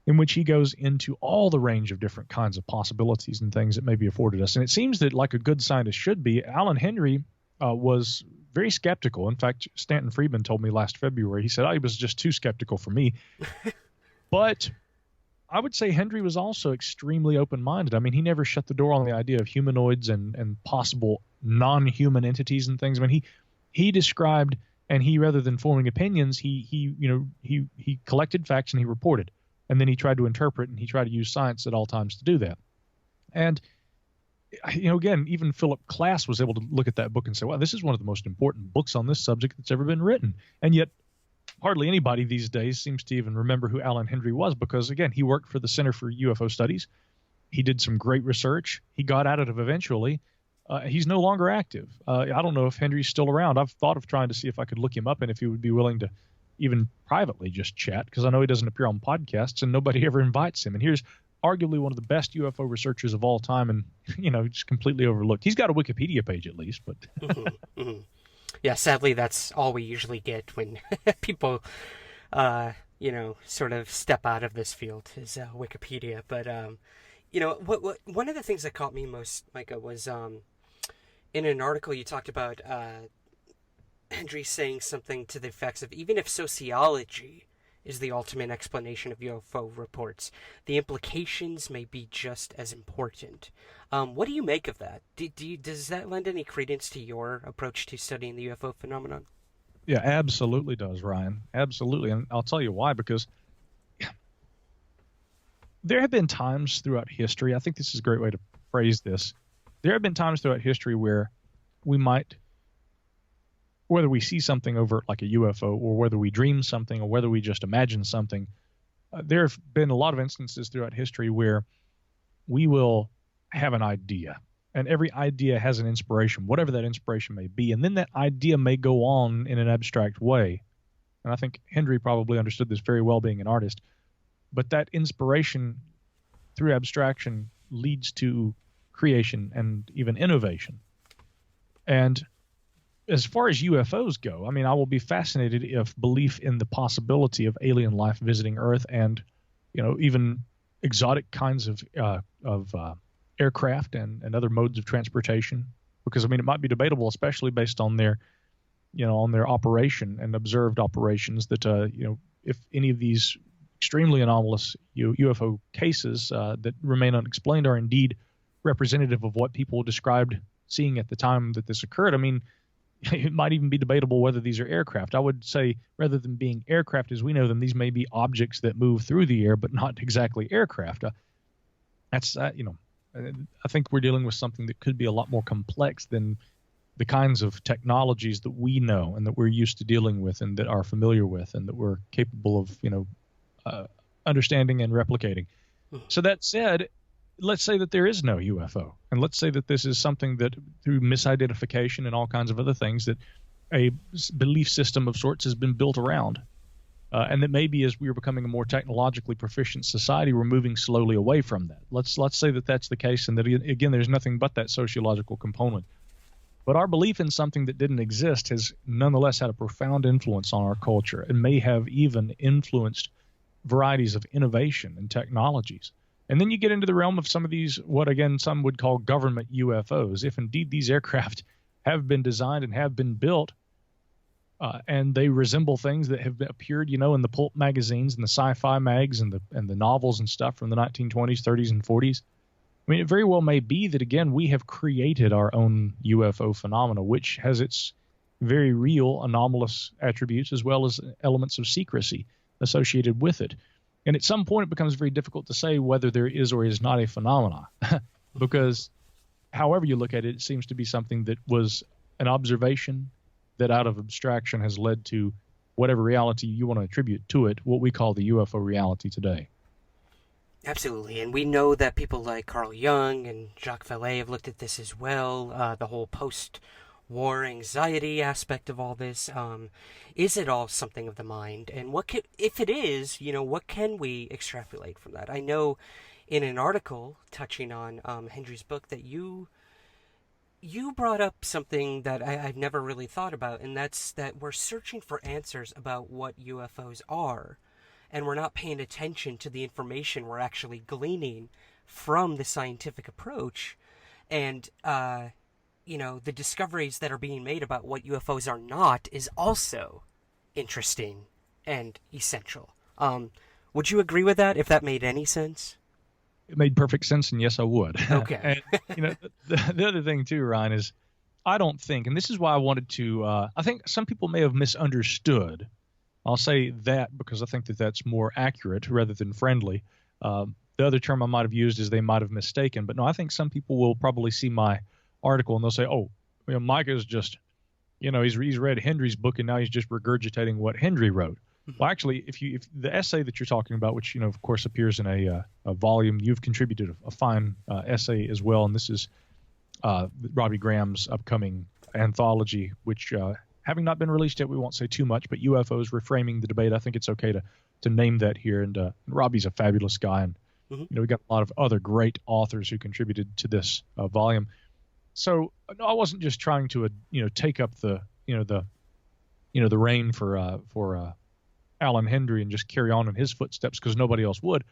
in which he goes into all the range of different kinds of possibilities and things that may be afforded us. And it seems that, like a good scientist should be, Allan Hendry was very skeptical. In fact, Stanton Friedman told me last February, he said, he was just too skeptical for me. But I would say Hendry was also extremely open-minded. He never shut the door on the idea of humanoids and possible non-human entities and things. He described, and he, rather than forming opinions, he collected facts and he reported. And then he tried to interpret, and he tried to use science at all times to do that. And, again, even Philip Klass was able to look at that book and say, wow, this is one of the most important books on this subject that's ever been written. And yet hardly anybody these days seems to even remember who Allan Hendry was, because, again, he worked for the Center for UFO Studies. He did some great research. He got out of it eventually. He's no longer active. I don't know if Hendry's still around. I've thought of trying to see if I could look him up and if he would be willing to even privately just chat, because I know he doesn't appear on podcasts and nobody ever invites him. And here's arguably one of the best UFO researchers of all time, and just completely overlooked. He's got a Wikipedia page at least, but yeah, sadly that's all we usually get when people sort of step out of this field is Wikipedia. But what one of the things that caught me most, Micah, was in an article you talked about Hendry saying something to the effects of, even if sociology is the ultimate explanation of UFO reports, the implications may be just as important. What do you make of that? Does that lend any credence to your approach to studying the UFO phenomenon? Yeah, absolutely does, Ryan. Absolutely. And I'll tell you why, because there have been times throughout history, I think this is a great way to phrase this. There have been times throughout history where we might, whether we see something overt like a UFO, or whether we dream something, or whether we just imagine something, there have been a lot of instances throughout history where we will have an idea, and every idea has an inspiration, whatever that inspiration may be, and then that idea may go on in an abstract way. And I think Hendry probably understood this very well, being an artist. But that inspiration through abstraction leads to creation and even innovation. And as far as UFOs go, I mean, I will be fascinated if belief in the possibility of alien life visiting Earth, and even exotic kinds of aircraft and other modes of transportation, because I mean, it might be debatable, especially based on their on their operation and observed operations, that if any of these extremely anomalous UFO cases that remain unexplained are indeed representative of what people described seeing at the time that this occurred. I mean, it might even be debatable whether these are aircraft. I would say, rather than being aircraft as we know them, these may be objects that move through the air, but not exactly aircraft. That's I think we're dealing with something that could be a lot more complex than the kinds of technologies that we know and that we're used to dealing with and that are familiar with and that we're capable of, understanding and replicating. So that said, let's say that there is no UFO, and let's say that this is something that, through misidentification and all kinds of other things, that a belief system of sorts has been built around. And that maybe as we are becoming a more technologically proficient society, we're moving slowly away from that. Let's say that that's the case, and that, again, there's nothing but that sociological component. But our belief in something that didn't exist has nonetheless had a profound influence on our culture, and may have even influenced varieties of innovation and technologies. And then you get into the realm of some of these, what again some would call government UFOs. If indeed these aircraft have been designed and have been built, and they resemble things that have appeared, in the pulp magazines and the sci-fi mags and the novels and stuff from the 1920s, 30s, and 40s. I mean, it very well may be that, again, we have created our own UFO phenomena, which has its very real anomalous attributes as well as elements of secrecy associated with it. And at some point, it becomes very difficult to say whether there is or is not a phenomena, because however you look at it, it seems to be something that was an observation that out of abstraction has led to whatever reality you want to attribute to it, what we call the UFO reality today. Absolutely, and we know that people like Carl Jung and Jacques Vallée have looked at this as well, the whole post-war anxiety aspect of all this. Is it all something of the mind? And if it is, what can we extrapolate from that? I know in an article touching on Hendry's book that you brought up something that I've never really thought about, and that's that we're searching for answers about what UFOs are, and we're not paying attention to the information we're actually gleaning from the scientific approach, and the discoveries that are being made about what UFOs are not is also interesting and essential. Would you agree with that, if that made any sense? It made perfect sense, and yes, I would. Okay. And, the other thing, too, Ryan, is I don't think, and this is why I wanted to, I think some people may have misunderstood. I'll say that because I think that that's more accurate rather than friendly. The other term I might have used is they might have mistaken. But no, I think some people will probably see my article and they'll say, oh, Micah's just, he's read Hendry's book and now he's just regurgitating what Hendry wrote. Well, actually, if the essay that you're talking about, which, of course, appears in a volume, you've contributed a fine essay as well. And this is Robbie Graham's upcoming anthology, which, having not been released yet, we won't say too much, but UFOs Reframing the Debate. I think it's okay to name that here. And Robbie's a fabulous guy, and We got a lot of other great authors who contributed to this volume. So I wasn't just trying to, take up the reign for Allan Hendry and just carry on in his footsteps because nobody else would.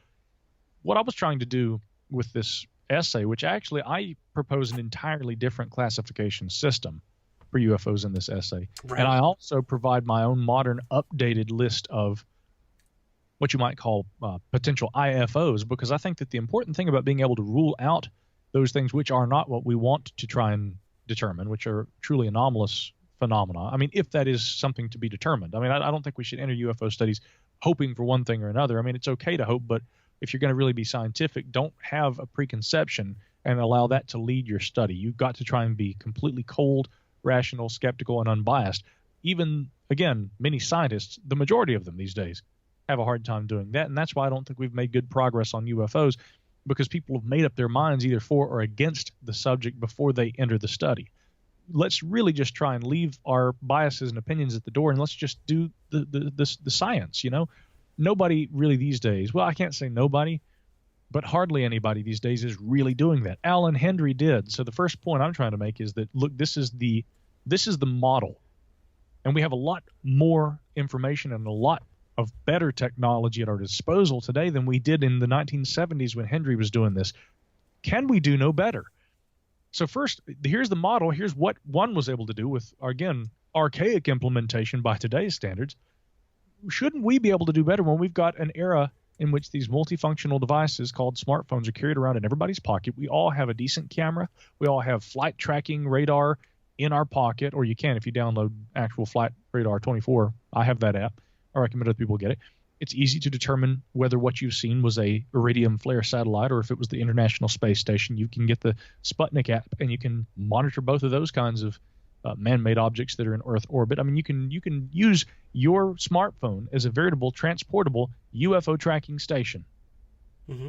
What I was trying to do with this essay, which actually I propose an entirely different classification system for UFOs in this essay. Right. And I also provide my own modern updated list of what you might call potential IFOs, because I think that the important thing about being able to rule out those things which are not what we want to try and determine, which are truly anomalous phenomena. I mean, if that is something to be determined. I mean, I don't think we should enter UFO studies hoping for one thing or another. I mean, it's okay to hope, but if you're going to really be scientific, don't have a preconception and allow that to lead your study. You've got to try and be completely cold, rational, skeptical, and unbiased. Even, again, many scientists, the majority of them these days, have a hard time doing that, and that's why I don't think we've made good progress on UFOs, because people have made up their minds either for or against the subject before they enter the study. Let's really just try and leave our biases and opinions at the door, and let's just do the science, Nobody really these days, well, I can't say nobody, but hardly anybody these days is really doing that. Allan Hendry did. So the first point I'm trying to make is that, look, this is the model, and we have a lot more information and a lot of better technology at our disposal today than we did in the 1970s when Hendry was doing this. Can we do no better? So first, here's the model. Here's what one was able to do with, again, archaic implementation by today's standards. Shouldn't we be able to do better when we've got an era in which these multifunctional devices called smartphones are carried around in everybody's pocket? We all have a decent camera. We all have flight tracking radar in our pocket, or you can if you download actual Flight Radar 24. I have that app. I recommend other people get it. It's easy to determine whether what you've seen was a iridium flare satellite or if it was the International Space Station. You can get the Sputnik app, and you can monitor both of those kinds of man-made objects that are in Earth orbit. I mean, you can use your smartphone as a veritable transportable UFO tracking station. Mm-hmm.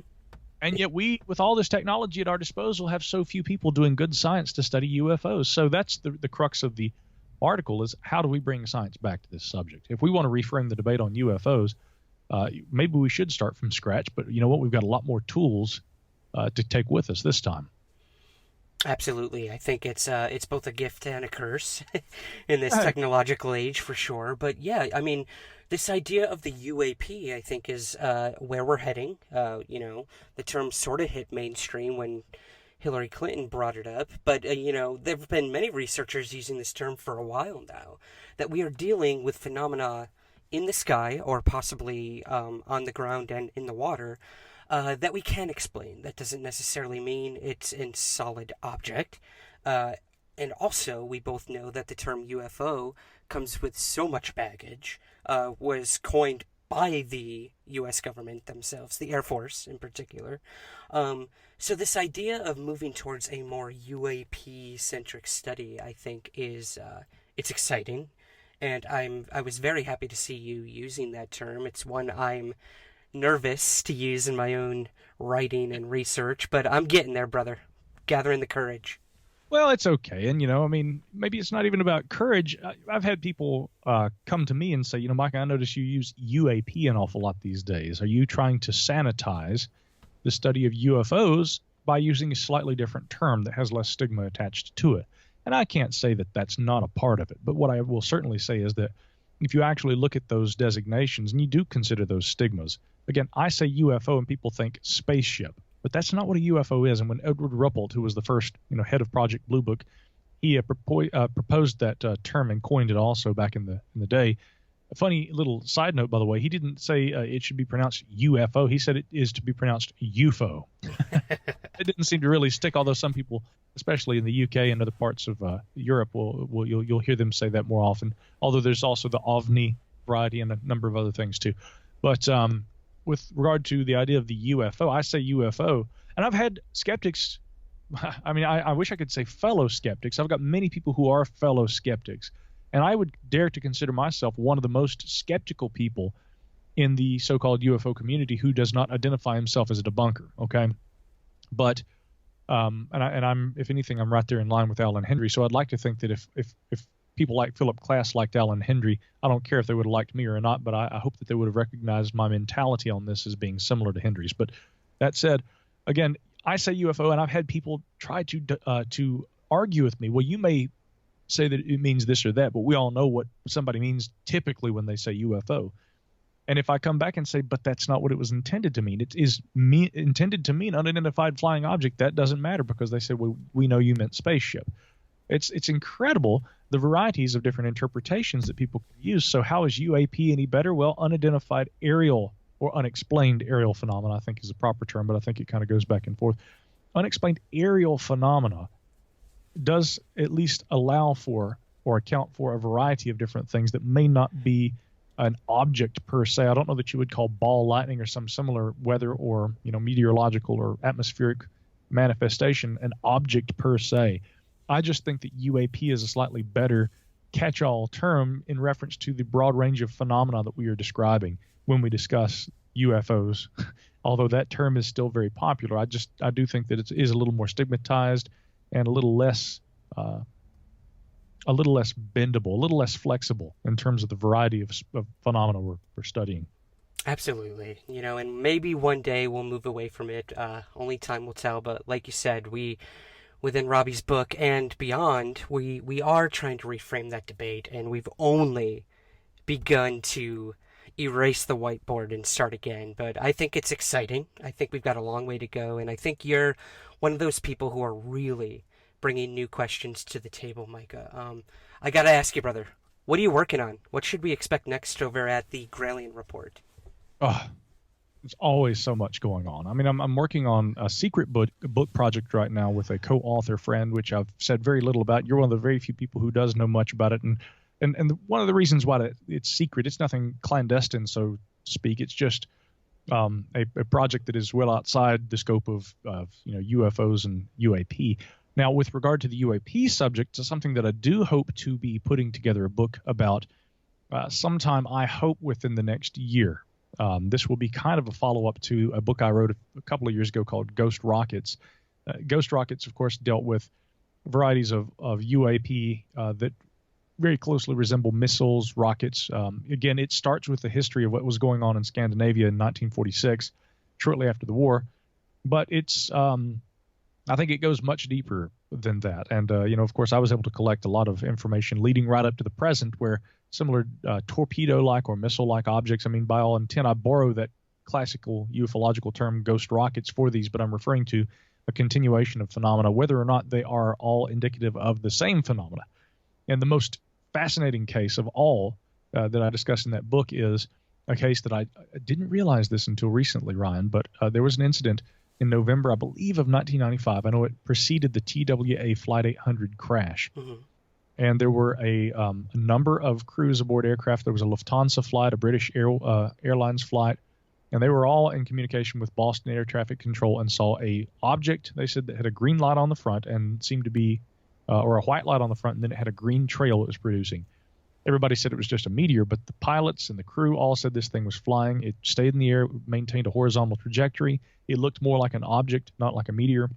And yet we, with all this technology at our disposal, have so few people doing good science to study UFOs. So that's the crux of the article, is how do we bring science back to this subject? If we want to reframe the debate on UFOs, maybe we should start from scratch. But you know what? We've got a lot more tools to take with us this time. Absolutely. I think it's both a gift and a curse in this technological age, for sure. But yeah, I mean, this idea of the UAP, I think, is where we're heading. The term sort of hit mainstream when Hillary Clinton brought it up. But, there have been many researchers using this term for a while now, that we are dealing with phenomena in the sky or possibly on the ground and in the water that we can explain. That doesn't necessarily mean it's a solid object. And also, we both know that the term UFO comes with so much baggage, was coined by the U.S. government themselves, the Air Force in particular. So this idea of moving towards a more UAP-centric study, I think, is it's exciting. And I was very happy to see you using that term. It's one I'm nervous to use in my own writing and research, but I'm getting there, brother. Gathering the courage. Well, it's okay. And, maybe it's not even about courage. I've had people come to me and say, Mike, I notice you use UAP an awful lot these days. Are you trying to sanitize the study of UFOs by using a slightly different term that has less stigma attached to it? And I can't say that that's not a part of it. But what I will certainly say is that if you actually look at those designations and you do consider those stigmas, again, I say UFO and people think spaceship, but that's not what a UFO is. And when Edward Ruppelt, who was the first, head of Project Blue Book, he proposed that term and coined it also back in the day. A funny little side note, by the way, he didn't say it should be pronounced UFO. He said it is to be pronounced UFO. It didn't seem to really stick, although some people, especially in the UK and other parts of Europe, you'll hear them say that more often. Although there's also the OVNI variety and a number of other things too. But with regard to the idea of the UFO, I say UFO, and I've had skeptics. I mean, I wish I could say fellow skeptics. I've got many people who are fellow skeptics, and I would dare to consider myself one of the most skeptical people in the so-called UFO community who does not identify himself as a debunker. Okay, but I'm, if anything, I'm right there in line with Allan Hendry. So I'd like to think that if people like Philip Klass liked Allan Hendry, I don't care if they would have liked me or not, but I hope that they would have recognized my mentality on this as being similar to Hendry's. But That said, again, I say UFO, and I've had people try to argue with me. Well, you may say that it means this or that, but we all know what somebody means typically when they say UFO. And if I come back and say, but that's not what it was intended to mean, it is intended to mean unidentified flying object, that doesn't matter, because they said, well, we know you meant spaceship. It's incredible the varieties of different interpretations that people can use. So how is UAP any better? Well, unidentified aerial or unexplained aerial phenomena, I think is the proper term, but I think it kind of goes back and forth. Unexplained aerial phenomena does at least allow for or account for a variety of different things that may not be an object per se. I don't know that you would call ball lightning or some similar weather or meteorological or atmospheric manifestation an object per se. I just think that UAP is a slightly better catch-all term in reference to the broad range of phenomena that we are describing when we discuss UFOs. Although that term is still very popular, I do think that it is a little more stigmatized and a little less bendable, a little less flexible in terms of the variety of phenomena we're studying. Absolutely. And maybe one day we'll move away from it. Only time will tell. But like you said, within Robbie's book and beyond, we are trying to reframe that debate, and we've only begun to erase the whiteboard and start again. But I think it's exciting. I think we've got a long way to go, and I think you're one of those people who are really bringing new questions to the table, Micah. I gotta ask you, brother, what are you working on? What should we expect next over at the Gralien Report? Oh, there's always so much going on. I mean, I'm working on a secret book project right now with a co-author friend, which I've said very little about. You're one of the very few people who does know much about it, and one of the reasons why it's secret, it's nothing clandestine, so to speak. It's just a project that is well outside the scope of UFOs and UAP. Now, with regard to the UAP subject, it's something that I do hope to be putting together a book about sometime, I hope, within the next year. This will be kind of a follow-up to a book I wrote a couple of years ago called Ghost Rockets. Ghost Rockets, of course, dealt with varieties of UAP that very closely resemble missiles, rockets. Again, it starts with the history of what was going on in Scandinavia in 1946, shortly after the war. But it's I think it goes much deeper than that. And, of course, I was able to collect a lot of information leading right up to the present where similar torpedo-like or missile-like objects, I mean, by all intent, I borrow that classical ufological term ghost rockets for these, but I'm referring to a continuation of phenomena, whether or not they are all indicative of the same phenomena. And the most fascinating case of all that I discuss in that book is a case that I didn't realize this until recently, Ryan, but there was an incident in November, I believe, of 1995. I know it preceded the TWA Flight 800 crash. Mm-hmm. And there were a number of crews aboard aircraft. There was a Lufthansa flight, a British Airlines flight, and they were all in communication with Boston Air Traffic Control and saw a object, they said, that had a green light on the front and seemed to be, or a white light on the front, and then it had a green trail it was producing. Everybody said it was just a meteor, but the pilots and the crew all said this thing was flying. It stayed in the air, maintained a horizontal trajectory. It looked more like an object, not like a meteor.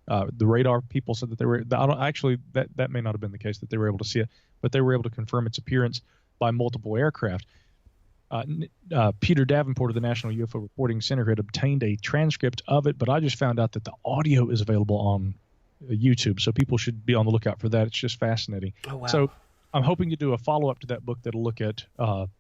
The radar people said that they were that may not have been the case, that they were able to see it, but they were able to confirm its appearance by multiple aircraft. Peter Davenport of the National UFO Reporting Center had obtained a transcript of it, but I just found out that the audio is available on YouTube, so people should be on the lookout for that. It's just fascinating. Oh, wow. So I'm hoping to do a follow-up to that book that'll look at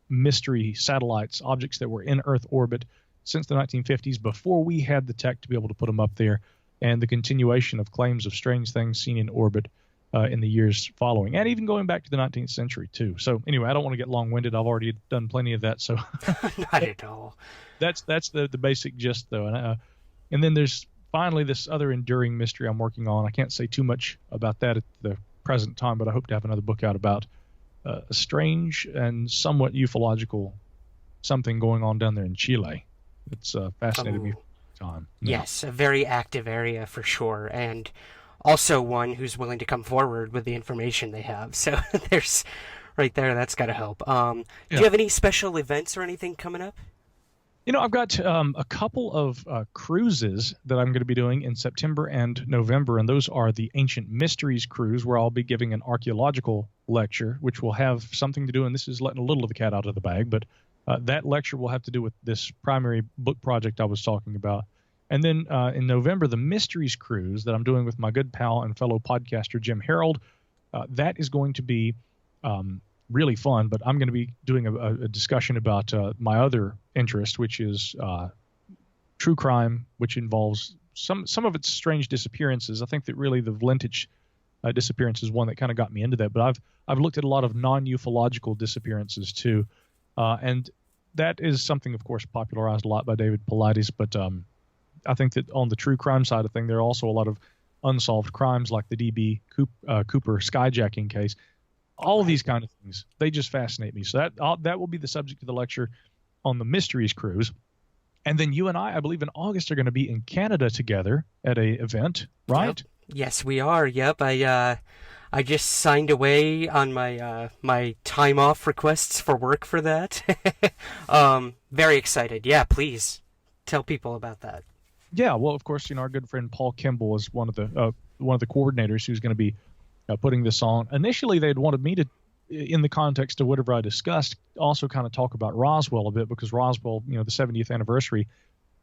mystery satellites, objects that were in Earth orbit since the 1950s, before we had the tech to be able to put them up there, and the continuation of claims of strange things seen in orbit in the years following, and even going back to the 19th century, too. So anyway, I don't want to get long-winded. I've already done plenty of that. So Not at all. That's the basic gist, though. And then there's finally this other enduring mystery I'm working on. I can't say too much about that at the present time, but I hope to have another book out about a strange and somewhat ufological something going on down there in Chile. It's fascinated me for a long time. Yes, a very active area for sure, and also one who's willing to come forward with the information they have. So there's right there, that's got to help. Do you have any special events or anything coming up? I've got a couple of cruises that I'm going to be doing in September and November, and those are the Ancient Mysteries cruise, where I'll be giving an archaeological lecture, which will have something to do, and this is letting a little of the cat out of the bag, but that lecture will have to do with this primary book project I was talking about. And then in November, the Mysteries Cruise that I'm doing with my good pal and fellow podcaster Jim Harold, that is going to be really fun. But I'm going to be doing a discussion about my other interest, which is true crime, which involves some of its strange disappearances. I think that really the Valentich disappearance is one that kind of got me into that. But I've looked at a lot of non-ufological disappearances too, and that is something, of course, popularized a lot by David Paulides. But I think that on the true crime side of thing, there are also a lot of unsolved crimes like the D.B. Cooper skyjacking case. All of these kind of things, they just fascinate me. So that will be the subject of the lecture on the Mysteries Cruise. And then you and I believe in August, are going to be in Canada together at a event, right? Yep. Yes, we are. Yep. I just signed away on my my time off requests for work for that. Very excited. Yeah, please tell people about that. Yeah, well, of course, our good friend Paul Kimball is one of the coordinators who's going to be putting this on. Initially, they'd wanted me to, in the context of whatever I discussed, also kind of talk about Roswell a bit, because Roswell, the 70th anniversary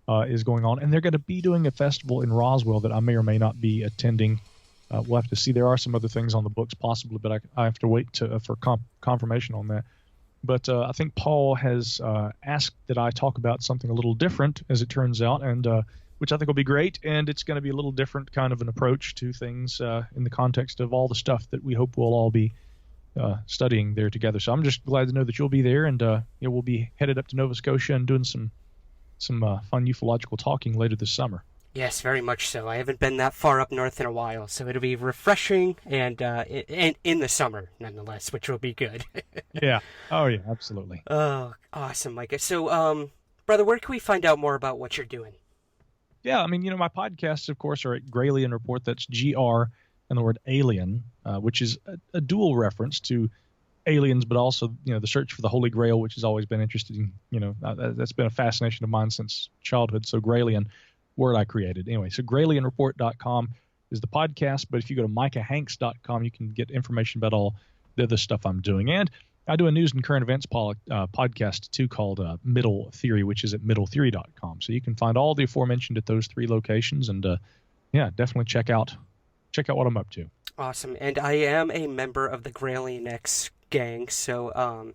is going on, and they're going to be doing a festival in Roswell that I may or may not be attending. We'll have to see. There are some other things on the books possibly, but I have to wait for confirmation on that. But I think Paul has asked that I talk about something a little different, as it turns out, and which I think will be great. And it's going to be a little different kind of an approach to things in the context of all the stuff that we hope we'll all be studying there together. So I'm just glad to know that you'll be there, and we'll be headed up to Nova Scotia and doing some fun ufological talking later this summer. Yes, very much so. I haven't been that far up north in a while, so it'll be refreshing and in the summer, nonetheless, which will be good. Yeah. Oh, yeah, absolutely. Oh, awesome, Micah. So, brother, where can we find out more about what you're doing? Yeah, I mean, my podcasts, of course, are at Gralien Report. That's GR and the word alien, which is a dual reference to aliens, but also, the search for the Holy Grail, which has always been interesting. That's been a fascination of mine since childhood. So Gralien, word I created. Anyway, so gralienreport.com is the podcast, but if you go to micahhanks.com, you can get information about all the other stuff I'm doing. And I do a news and current events podcast too called Middle Theory, which is at middletheory.com. So you can find all the aforementioned at those three locations, and definitely check out what I'm up to. Awesome. And I am a member of the Gralien X gang, so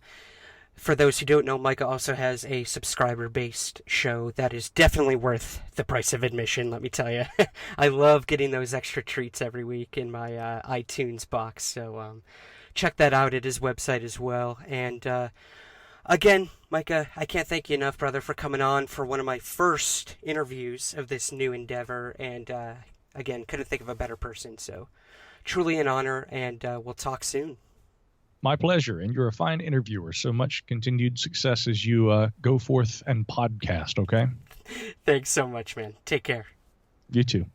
for those who don't know, Micah also has a subscriber-based show that is definitely worth the price of admission, let me tell you. I love getting those extra treats every week in my iTunes box, so check that out at his website as well. And again, Micah, I can't thank you enough, brother, for coming on for one of my first interviews of this new endeavor, and again, couldn't think of a better person, so truly an honor, and we'll talk soon. My pleasure, and you're a fine interviewer. So much continued success as you go forth and podcast, okay? Thanks so much, man. Take care. You too.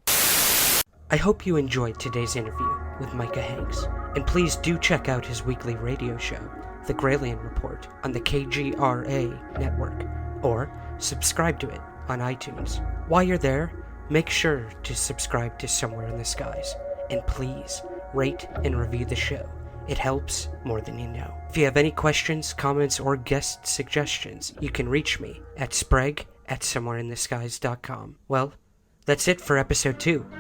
I hope you enjoyed today's interview with Micah Hanks, and please do check out his weekly radio show, The Gralien Report, on the KGRA network, or subscribe to it on iTunes. While you're there, make sure to subscribe to Somewhere in the Skies, and please rate and review the show. It helps more than you know. If you have any questions, comments, or guest suggestions, you can reach me at sprague@somewhereintheskies.com. Well, that's it for episode 2